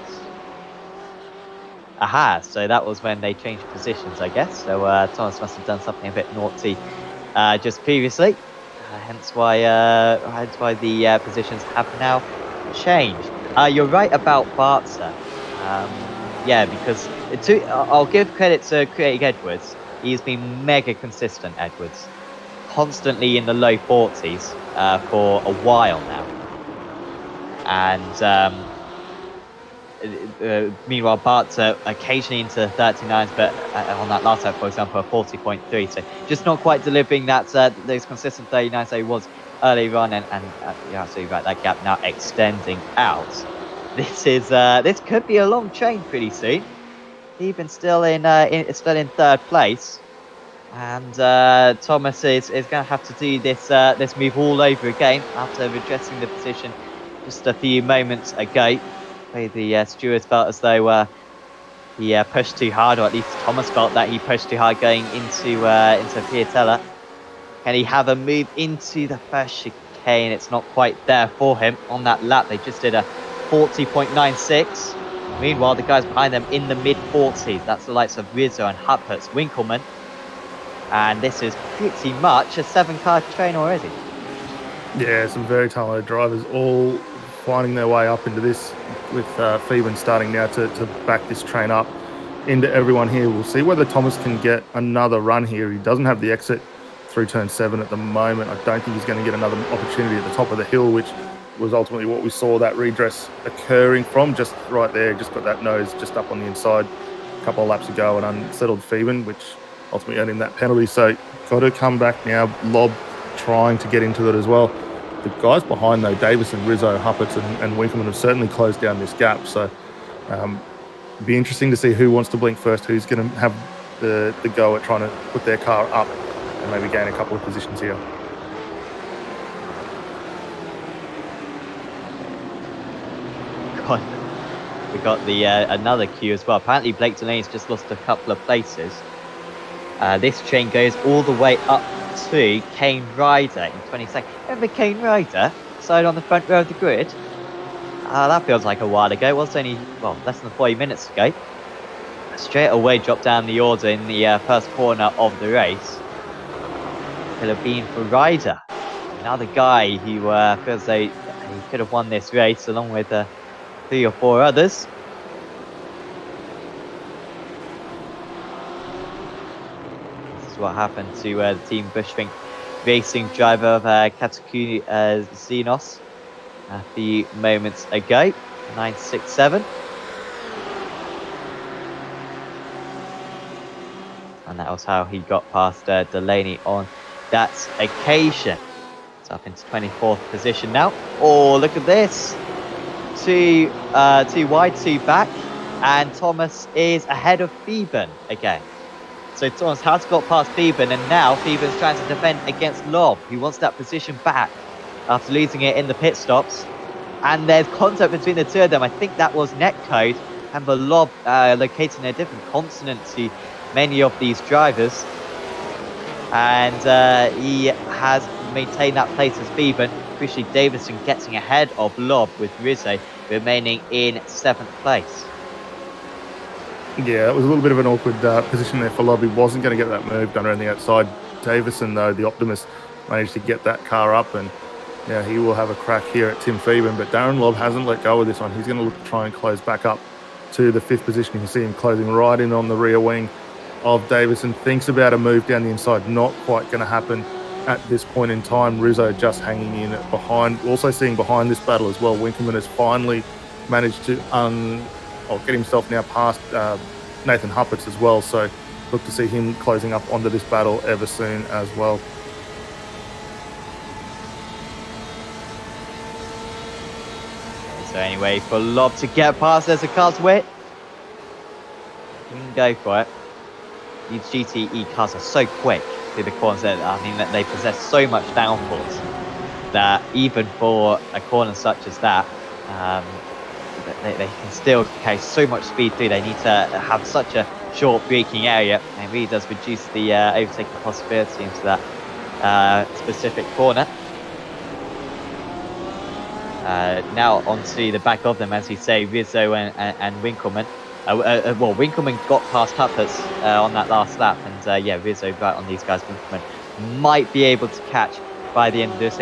Aha, so that was when they changed positions, I guess. So Thomas must have done something a bit naughty just previously. Hence why the positions have now changed. You're right about Bartzer. Yeah, because I'll give credit to Craig Edwards. He's been mega consistent, Edwards. Constantly in the low 40s for a while now. And meanwhile, Bart's occasionally into the 39s, but on that last lap, for example, a 40.3. So just not quite delivering that those consistent 39s that he was earlier on, and you're absolutely right. That gap now extending out. This could be a long chain pretty soon. Even still in third place, and Thomas is going to have to do this move all over again after redressing the position just a few moments ago. The stewards felt as though he pushed too hard, or at least Thomas felt that he pushed too hard going into Piatella. Can he have a move into the first chicane? It's not quite there for him on that lap. They just did a 40.96. Meanwhile, the guys behind them in the mid-40s. That's the likes of Rizzo and Huppert's, Winkelmann. And this is pretty much a 7-car train already. Yeah, some very talented drivers all finding their way up into this, with Theben starting now to back this train up into everyone here. We'll see whether Thomas can get another run here. He doesn't have the exit through turn 7 at the moment. I don't think he's going to get another opportunity at the top of the hill, which was ultimately what we saw that redress occurring from. Just right there, just got that nose just up on the inside a couple of laps ago and unsettled Phoeben, which ultimately earned him that penalty. So got to come back now. Lob trying to get into it as well. The guys behind, though, Davison, Rizzo, Huppets and Winkelman have certainly closed down this gap. So it'd be interesting to see who wants to blink first, who's going to have the go at trying to put their car up and maybe gain a couple of positions here. God, we got the another queue as well. Apparently Blake Delaney's just lost a couple of places. This chain goes all the way up to Kane Ryder in 22nd. Remember Kane Ryder started on the front row of the grid? That feels like a while ago. It was only, well, less than 40 minutes ago. Straight away dropped down the order in the first corner of the race. Could have been for Ryder. Another guy who feels like he could have won this race along with 3 or 4 others. This is what happened to the Team Bushwink Racing driver of Katakuni Xenos a few moments ago. 967. And that was how he got past Delaney on that occasion. It's up into 24th position now. Oh, look at this. Two wide, 2 back. And Thomas is ahead of Phoeben again. So Thomas has got past Phoeben, and now Phoeben's trying to defend against Lob, who wants that position back after losing it in the pit stops. And there's contact between the two of them. I think that was netcode. And the Lob locating a different consonant to many of these drivers. And he has maintained that place as Phoeben. Crucially, Davison getting ahead of Lob with Rizzo remaining in 7th place. Yeah, it was a little bit of an awkward position there for Lob. He wasn't going to get that move done around the outside. Davison, though, the Optimist, managed to get that car up, and yeah, he will have a crack here at Tim Phoeben. But Darren Lob hasn't let go of this one. He's going to look to try and close back up to the 5th position. You can see him closing right in on the rear wing of Davison. Thinks about a move down the inside. Not quite going to happen at this point in time. Rizzo just hanging in behind. Also seeing behind this battle as well, Winkelman has finally managed to get himself now past Nathan Huppets as well. So look to see him closing up onto this battle ever soon as well. So anyway, for Lob to get past, there's a car's wet. You can go for it. These GTE cars are so quick through the corners. I mean, that they possess so much downforce that even for a corner such as that, they can still carry so much speed through. They need to have such a short braking area, and it really does reduce the overtaking possibility into that specific corner. Now onto the back of them, as you say, Rizzo and Winkelman. Well, Winkelman got past Huppets on that last lap, and yeah, Rizzo right on these guys. Winkelman might be able to catch by the end of this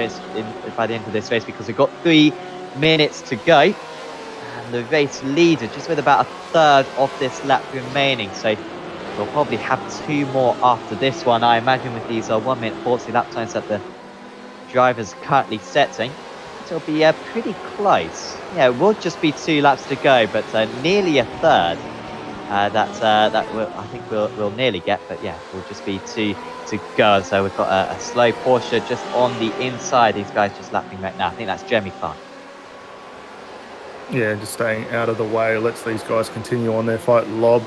race, because we've got 3 minutes to go, and the race leader just with about 1/3 of this lap remaining. So we'll probably have 2 more after this one, I imagine, with these 1 minute 40 lap times that the drivers are currently setting. It'll be pretty close. Yeah, it will just be 2 laps to go, but nearly 1/3 that I think we'll nearly get. But yeah, we'll just be 2 to go. So we've got a slow Porsche just on the inside. These guys just lapping right now. I think that's Jeremy Clark. Yeah, just staying out of the way. Lets these guys continue on their fight. Lob,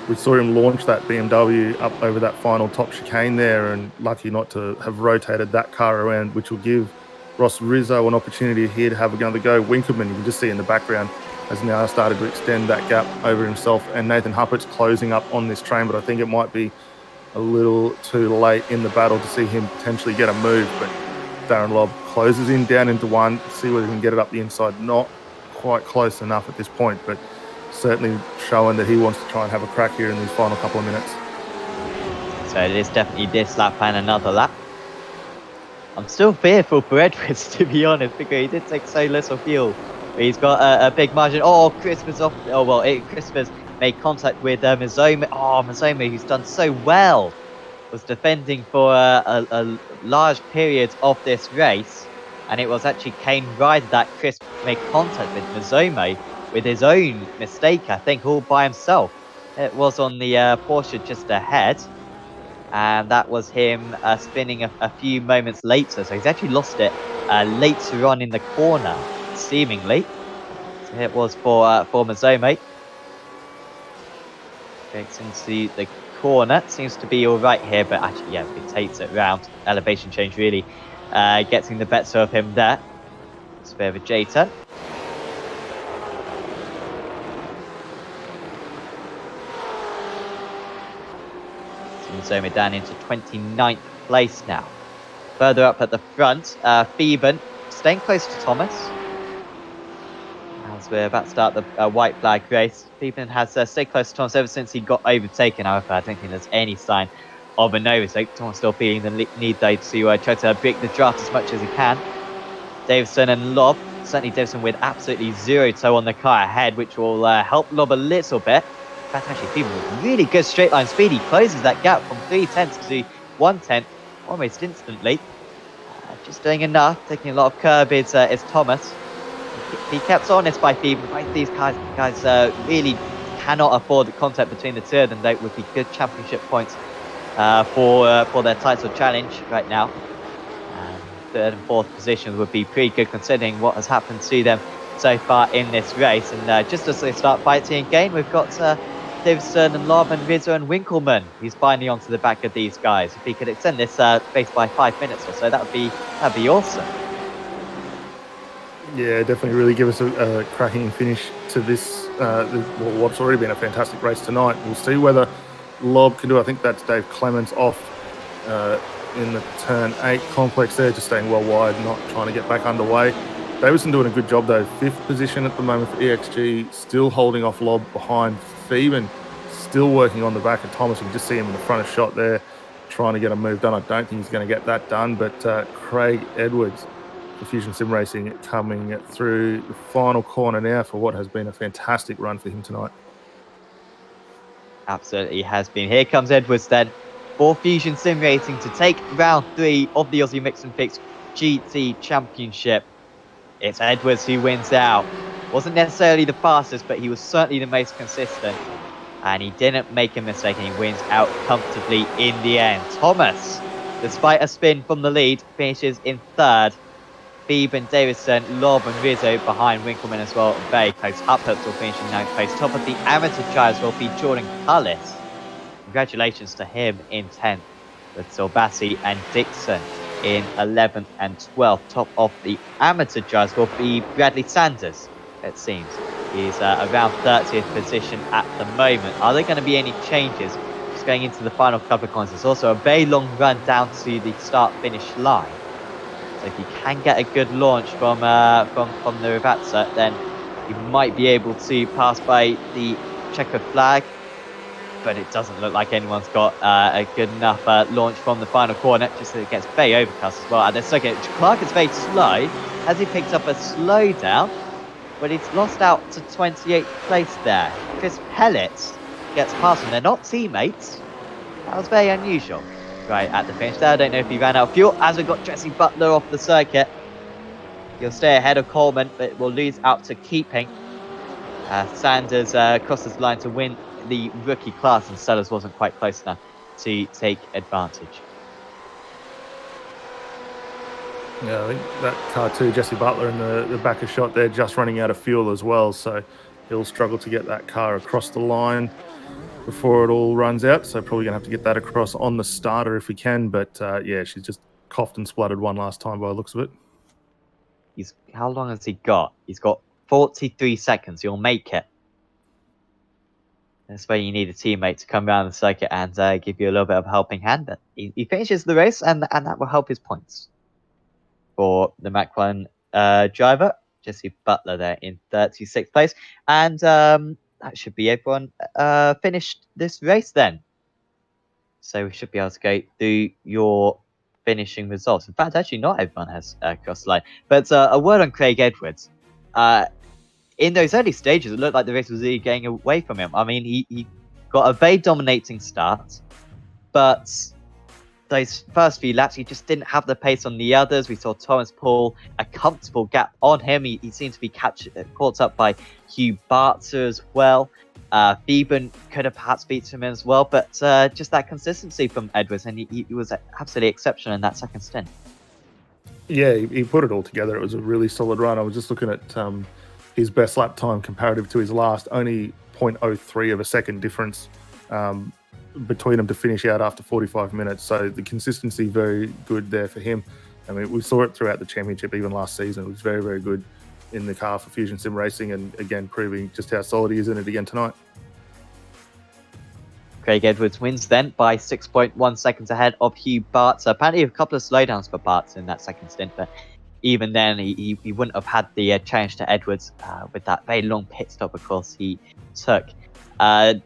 we saw him launch that BMW up over that final top chicane there, and lucky not to have rotated that car around, which will give Ross Rizzo an opportunity here to have another go. Winkelman, you can just see in the background, has now started to extend that gap over himself, and Nathan Huppert's closing up on this train, but I think it might be a little too late in the battle to see him potentially get a move. But Darren Lob closes in down into 1, see whether he can get it up the inside. Not quite close enough at this point, but certainly showing that he wants to try and have a crack here in these final couple of minutes. So it is definitely this lap and another lap. I'm still fearful for Edwards, to be honest, because he did take so little fuel. But he's got a big margin. Oh, Christopher's off. Oh, well, Christopher's made contact with Mazoma. Oh, Mazoma, who's done so well was defending for a large period of this race, and it was actually Kane Ryder that Chris made contact with Mizomo with his own mistake, I think, all by himself. It was on the Porsche just ahead, and that was him spinning a few moments later. So he's actually lost it later on in the corner, seemingly. So it was for Mizomo. Gets into the corner. Seems to be all right here, but actually, yeah, rotates it round. Elevation change really getting the better of him there. It's a bit of a J turn. Zoma down into 29th place now. Further up at the front, Phoeben staying close to Thomas. As we're about to start the white flag race, Phoeben has stayed close to Thomas ever since he got overtaken. However, I don't think there's any sign of an overtake. Thomas still feeling the need, though, to try to break the draft as much as he can. Davison and Lob. Certainly Davison with absolutely zero toe on the car ahead, which will help Lob a little bit. In fact, actually, Phoeben with really good straight line speed. He closes that gap from 3/10 to 1/10 almost instantly. Just doing enough, taking a lot of curb is Thomas. He kept honest by Phoeben. Both these guys really cannot afford the contact between the two of them. They would be good championship points for their title challenge right now. And third and fourth positions would be pretty good considering what has happened to them so far in this race. And just as they start fighting again, we've got Davison and Lob and Rizzo and Winkleman. He's finally onto the back of these guys. If he could extend this race by 5 minutes or so, that'd be awesome. Yeah, definitely really give us a cracking finish to this, what's already been a fantastic race tonight. We'll see whether Lob can do. I think that's Dave Clements off in the turn 8 complex there, just staying well wide, not trying to get back underway. Davison doing a good job though. 5th position at the moment for EXG, still holding off Lob behind. Phoeben still working on the back of Thomas. You can just see him in the front of shot there, trying to get a move done. I don't think he's going to get that done, but Craig Edwards for Fusion Sim Racing coming through the final corner now for what has been a fantastic run for him tonight. Absolutely has been. Here comes Edwards then for Fusion Sim Racing to take round 3 of the Aussie Mixed and Fixed GT Championship. It's Edwards who wins out. Wasn't necessarily the fastest, but he was certainly the most consistent. And he didn't make a mistake, and he wins out comfortably in the end. Thomas, despite a spin from the lead, finishes in 3rd. Phoeben, Davison, Lob and Rizzo behind Winkleman as well. Very close. Uphill will finish in 9th place. Top of the amateur trials will be Jordan Cullis. Congratulations to him in 10th, with Silbassi and Dixon in 11th and 12th. Top of the amateur judge will be Bradley Sanders, it seems. He's around 30th position at the moment. Are there going to be any changes just going into the final couple of corners? There's also a very long run down to the start-finish line. So if you can get a good launch from the Rivatsa, then you might be able to pass by the checkered flag. But it doesn't look like anyone's got a good enough launch from the final corner, just that it gets very overcast as well. And then second, Clark is very slow. Has he picked up a slowdown? But he's lost out to 28th place there. Chris Pellet gets past him. They're not teammates. That was very unusual. Right at the finish there. I don't know if he ran out of fuel. As we've got Jesse Butler off the circuit. He'll stay ahead of Coleman, but will lose out to Keeping. Sanders crosses the line to win the rookie class, and Sellers wasn't quite close enough to take advantage. Yeah, I think that car too, Jesse Butler in the back of shot there, just running out of fuel as well. So he'll struggle to get that car across the line before it all runs out. So probably going to have to get that across on the starter if we can. But yeah, she's just coughed and spluttered one last time by the looks of it. How long has he got? He's got 43 seconds. He'll make it. That's where you need a teammate to come around the circuit and give you a little bit of a helping hand. But he finishes the race, and that will help his points. For the McLaren driver, Jesse Butler there in 36th place. And that should be everyone finished this race then. So we should be able to go through your finishing results. In fact, actually, not everyone has crossed the line. But a word on Craig Edwards. In those early stages, it looked like the race was really going away from him. I mean, he got a very dominating start, but those first few laps, he just didn't have the pace on the others. We saw Thomas pull a comfortable gap on him. He seemed to be caught up by Hugh Barter as well. Theben could have perhaps beaten him as well, but just that consistency from Edwards, and he was absolutely exceptional in that second stint. Yeah, he put it all together. It was a really solid run. I was just looking at his best lap time comparative to his last, only 0.03 of a second difference between them to finish out after 45 minutes. So the consistency very good there for him. I mean, we saw it throughout the championship, even last season. It was very, very good in the car for Fusion Sim Racing, and again, proving just how solid he is in it again tonight. Craig Edwards wins then by 6.1 seconds ahead of Hugh Barter. Apparently a couple of slowdowns for Barter in that second stint, but even then he wouldn't have had the challenge to Edwards with that very long pit stop, of course, he took.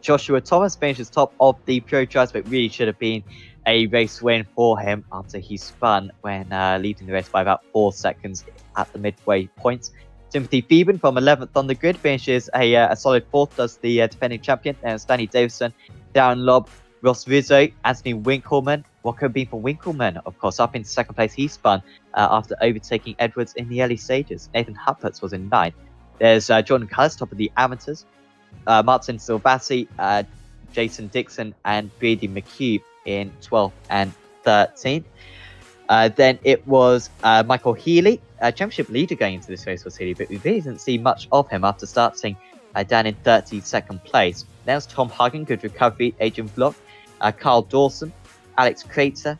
Joshua Thomas finishes top of the Pro Drives, but really should have been a race win for him after he spun when leading the race by about 4 seconds at the midway point. Timothy Theben from 11th on the grid finishes a solid 4th, does the defending champion, Stanley Davison, Darren Lobb, Ross Rizzo, Anthony Winkleman. What could be for Winkleman, of course, up in second place. He spun after overtaking Edwards in the early stages. Nathan Huppertz was in 9th. There's Jordan Cullis, top of the amateurs. Martin Silvassi, Jason Dixon, and Brady McHugh in 12th and 13th. Then it was Michael Healy, championship leader going into this race was Healy, but we really didn't see much of him after starting down in 32nd place. Then was Tom Hagen, good recovery, Adrian Block, Carl Dawson, Alex Crater,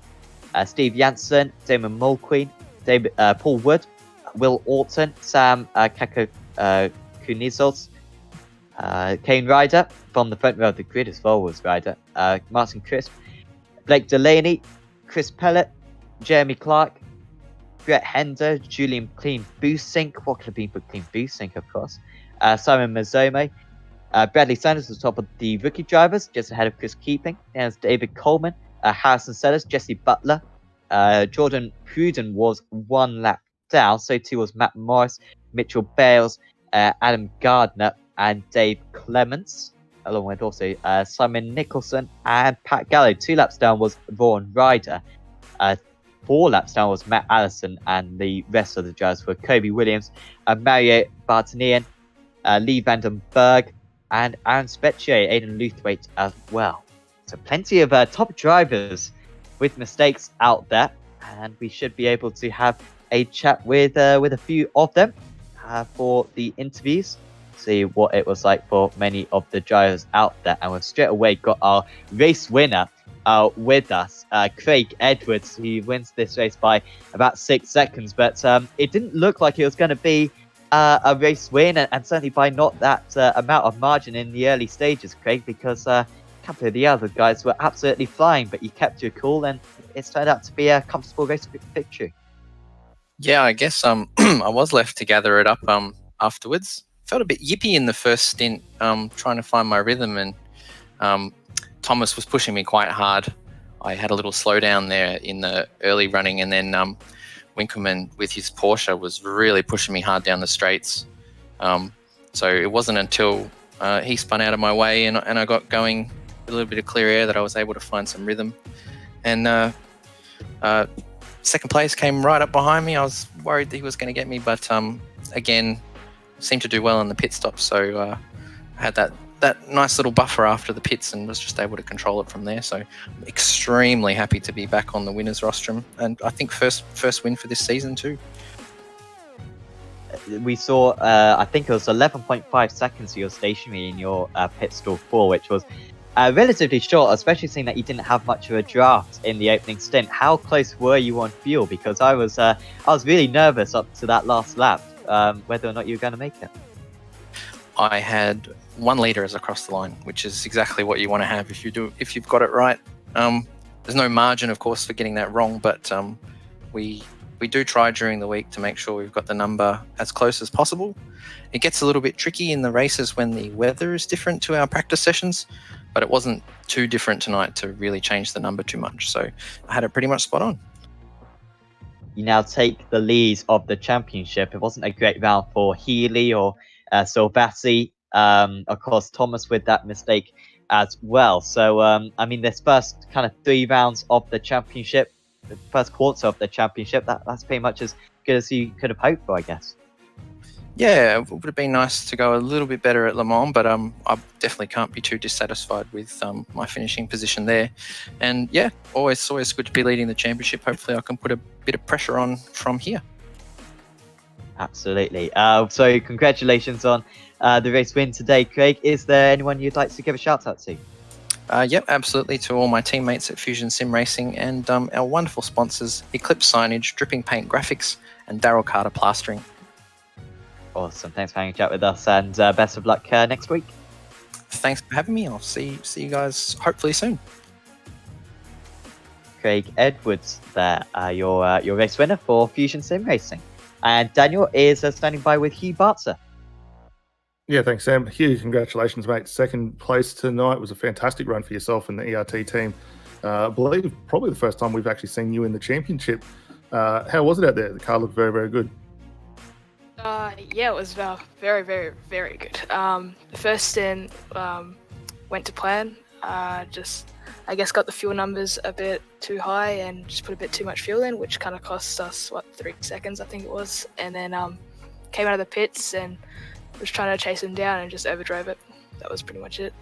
Steve Janssen, Damon Mulqueen, Paul Wood, Will Orton, Sam Kakokunizos, Kane Ryder from the front row of the grid as well was Ryder, Martin Crisp, Blake Delaney, Chris Pellet, Jeremy Clark, Brett Hender, Julian Clean Boosink, what could have been for Clean Boosink, of course, Simon Mazzome, Bradley Sanders was top of the rookie drivers, just ahead of Chris Keeping. There's David Coleman, Harrison Sellers, Jesse Butler, Jordan Pruden was 1 lap down, so too was Matt Morris, Mitchell Bales, Adam Gardner, and Dave Clements, along with also Simon Nicholson and Pat Gallo. 2 laps down was Vaughan Ryder. 4 laps down was Matt Allison, and the rest of the drivers were Kobe Williams, Mario Bartanian, Lee Vandenberg, and Aaron Specchier, Aidan Luthwaite as well. So plenty of top drivers with mistakes out there, and we should be able to have a chat with a few of them for the interviews, see what it was like for many of the drivers out there. And we've straight away got our race winner with us, Craig Edwards, who wins this race by about 6 seconds, but it didn't look like it was going to be a race win, and certainly by not that amount of margin in the early stages, Craig, because a couple of the other guys were absolutely flying, but you kept your cool, and it's turned out to be a comfortable race victory. Yeah, I guess I was left to gather it up afterwards. Felt a bit yippy in the first stint, trying to find my rhythm, and Thomas was pushing me quite hard. I had a little slowdown there in the early running, and then Winkleman with his Porsche was really pushing me hard down the straights. So it wasn't until he spun out of my way and I got going with a little bit of clear air that I was able to find some rhythm. And second place came right up behind me. I was worried that he was going to get me, but again, seemed to do well in the pit stop. So I had that nice little buffer after the pits and was just able to control it from there. So I'm extremely happy to be back on the winners rostrum, and I think first win for this season too. We saw, I think it was 11.5 seconds you were stationary in your pit stall 4, which was relatively short, especially seeing that you didn't have much of a draft in the opening stint. How close were you on fuel? Because I was really nervous up to that last lap, whether or not you were going to make it. I had 1 litre as across the line, which is exactly what you want to have if you've got it right. There's no margin, of course, for getting that wrong, but we do try during the week to make sure we've got the number as close as possible. It gets a little bit tricky in the races when the weather is different to our practice sessions, but it wasn't too different tonight to really change the number too much. So I had it pretty much spot on. You now take the lead of the championship. It wasn't a great round for Healy or Silvassi. Of course, Thomas with that mistake as well. So, I mean, this first kind of 3 rounds of the championship, the first quarter of the championship, that's pretty much as good as you could have hoped for, I guess. Yeah, it would have been nice to go a little bit better at Le Mans, but I definitely can't be too dissatisfied with my finishing position there. And yeah, always good to be leading the championship. Hopefully I can put a bit of pressure on from here. Absolutely. So congratulations on the race win today, Craig. Is there anyone you'd like to give a shout out to? Yep, absolutely, to all my teammates at Fusion Sim Racing and our wonderful sponsors, Eclipse Signage, Dripping Paint Graphics, and Daryl Carter Plastering. Awesome. Thanks for hanging out with us, and best of luck next week. Thanks for having me. I'll see you guys hopefully soon. Craig Edwards there, your race winner for Fusion Sim Racing. And Daniel is standing by with Hugh Bartzer. Yeah, thanks, Sam. Hugh, congratulations, mate. Second place tonight was a fantastic run for yourself and the ERT team. I believe probably the first time we've actually seen you in the championship. How was it out there? The car looked very, very good. Yeah, it was very, very, very good. The first stint went to plan. I guess got the fuel numbers a bit too high and just put a bit too much fuel in, which kind of cost us 3 seconds, I think it was. And then came out of the pits and was trying to chase him down and just overdrove it. That was pretty much it.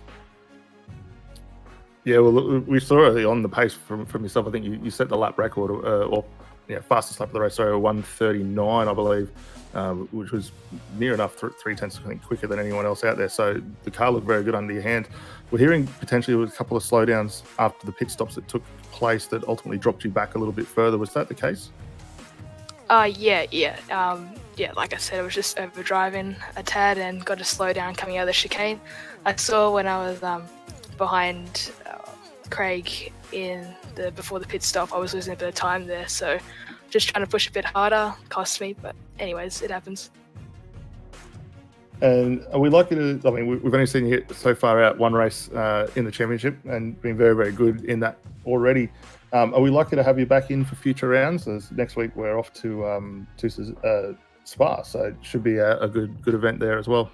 Yeah, well, we saw early on the pace from yourself. I think you set the lap record, fastest lap of the race, so 1:39, I believe, which was near enough 3/10 I think quicker than anyone else out there. So the car looked very good under your hand. We're hearing potentially with a couple of slowdowns after the pit stops that took place that ultimately dropped you back a little bit further. Was that the case? Yeah. Like I said, I was just overdriving a tad and got to slow down coming out of the chicane. I saw when I was behind Craig before the pit stop, I was losing a bit of time there, so just trying to push a bit harder cost me, but anyways, it happens. And are we likely to, I mean, we've only seen you hit so far out one race in the championship and been very, very good in that already. Are we likely to have you back in for future rounds? As next week we're off to Spa, so it should be a good event there as well.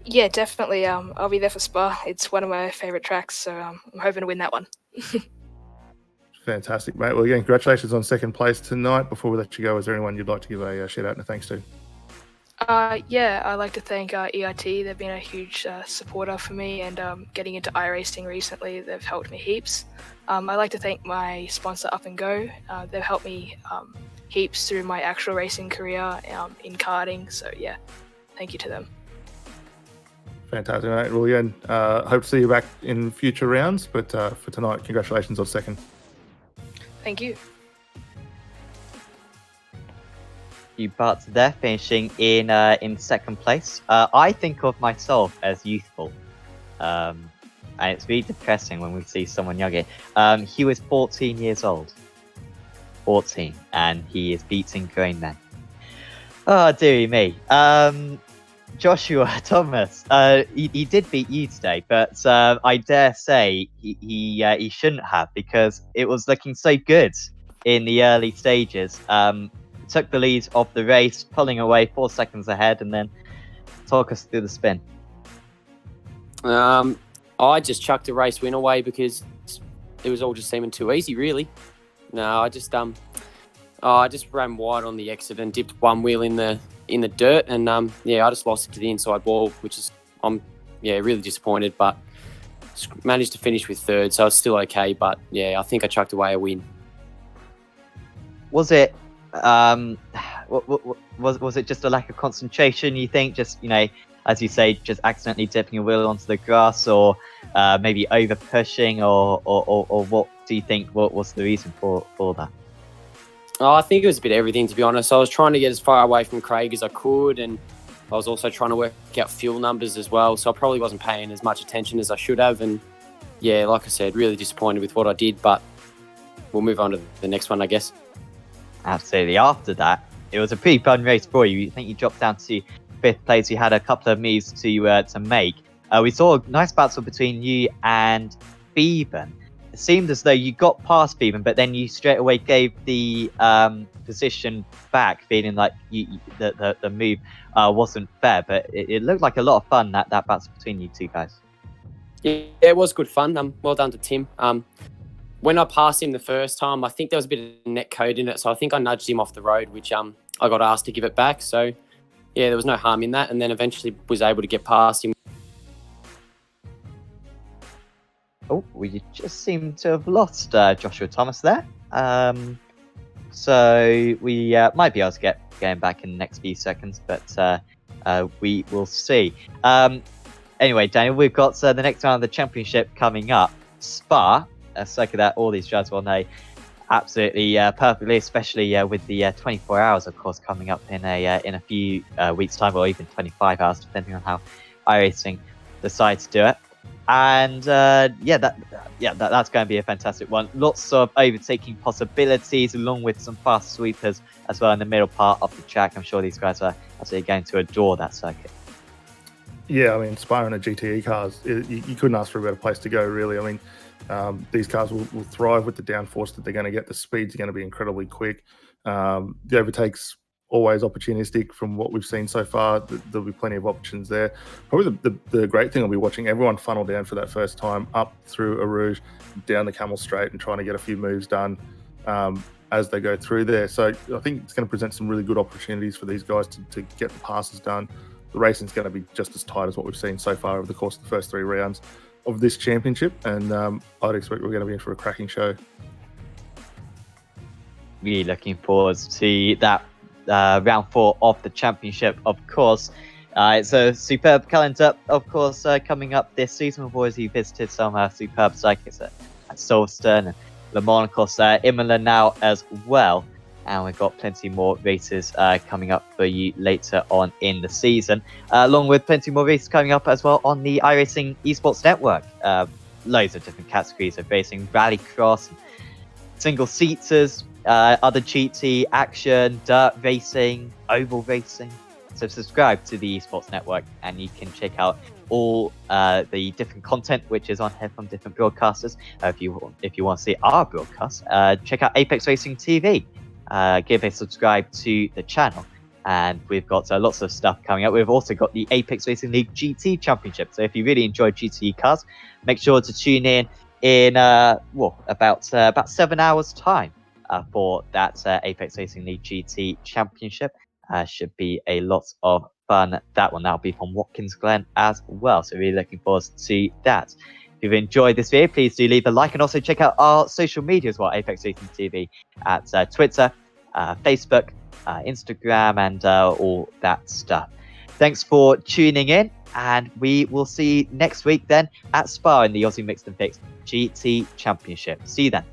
Yeah, definitely. I'll be there for Spa. It's one of my favorite tracks, so I'm hoping to win that one. Fantastic, mate. Well, again, congratulations on second place tonight. Before we let you go, is there anyone you'd like to give a shout out and a thanks to? Yeah, I'd like to thank ERT. They've been a huge supporter for me, and getting into iRacing recently, they've helped me heaps. I'd like to thank my sponsor, Up and Go. They've helped me heaps through my actual racing career in karting. So yeah, thank you to them. Fantastic, mate. Well, again, hope to see you back in future rounds, but for tonight, congratulations on second. Thank you. You Bartzer there, finishing in second place. I think of myself as youthful, and it's really depressing when we see someone younger. He was 14 years old. 14, and he is beating grown men. Oh, dearie me. Joshua Thomas, he did beat you today, but I dare say he shouldn't have, because it was looking so good in the early stages. Took the lead of the race, pulling away 4 seconds ahead, and then talk us through the spin. I just chucked the race win away because it was all just seeming too easy, really. No, I just ran wide on the exit and dipped one wheel in the dirt, and I just lost it to the inside wall, which is I'm really disappointed, but managed to finish with third, so it's still okay. But yeah, I think I chucked away a win. Was it was it just a lack of concentration, you think? Just, as you say, just accidentally dipping your wheel onto the grass, or maybe over pushing, or what do you think? What was the reason for that? Oh, I think it was a bit of everything, to be honest. I was trying to get as far away from Craig as I could, and I was also trying to work out fuel numbers as well, so I probably wasn't paying as much attention as I should have. And yeah, like I said, really disappointed with what I did, but we'll move on to the next one, I guess. Absolutely. After that, it was a pretty fun race for you. I think you dropped down to 5th place. You had a couple of moves to make. We saw a nice battle between you and Bevan. It seemed as though you got past Bevan, but then you straight away gave the position back, feeling like the move wasn't fair. But it looked like a lot of fun, that battle between you two guys. Yeah, it was good fun. Well done to Tim. When I passed him the first time, I think there was a bit of net code in it, so I think I nudged him off the road, which I got asked to give it back. So yeah, there was no harm in that, and then eventually was able to get past him. Oh, we just seem to have lost Joshua Thomas there. So we might be able to get him back in the next few seconds, but we will see. Anyway, Daniel, we've got the next round of the championship coming up. Spa, circa that all these judges will know absolutely perfectly, especially with the 24 hours, of course, coming up in a few weeks' time, or even 25 hours, depending on how iRacing decide to do it. And that's going to be a fantastic one. Lots of overtaking possibilities, along with some fast sweepers as well in the middle part of the track. I'm sure these guys are absolutely going to adore that circuit. Yeah, I mean, Spa and the GTE cars, you couldn't ask for a better place to go, really. I mean, these cars will thrive with the downforce that they're going to get. The speeds are going to be incredibly quick. The overtakes always opportunistic from what we've seen so far. There'll be plenty of options there. Probably the great thing will be watching everyone funnel down for that first time, up through Arouge, down the Camel Straight, and trying to get a few moves done as they go through there. So I think it's going to present some really good opportunities for these guys to get the passes done. The racing's going to be just as tight as what we've seen so far over the course of the first 3 rounds of this championship, and I'd expect we're going to be in for a cracking show. Really looking forward to that round 4 of the championship, of course. It's a superb calendar, of course, coming up this season. We've already visited some superb circuits at Silverstone and Le Mans, of course, Imola now as well. And we've got plenty more races coming up for you later on in the season, along with plenty more races coming up as well on the iRacing Esports Network. Loads of different categories of racing, rallycross, single-seaters, other GT, action, dirt racing, oval racing. So subscribe to the Esports Network and you can check out all the different content which is on here from different broadcasters. If you want to see our broadcast, check out Apex Racing TV. Give a subscribe to the channel, and we've got lots of stuff coming up. We've also got the Apex Racing League GT Championship, so if you really enjoy GT cars, make sure to tune in about 7 hours time for that Apex Racing League GT Championship. Should be a lot of fun. That'll be from Watkins Glen as well, so really looking forward to that. If you've enjoyed this video, please do leave a like, and also check out our social media as well, Apex Racing TV, at Twitter, Facebook, Instagram, and all that stuff. Thanks for tuning in, and we will see you next week then at Spa in the Aussie Mixed and Fixed GT Championship. See you then.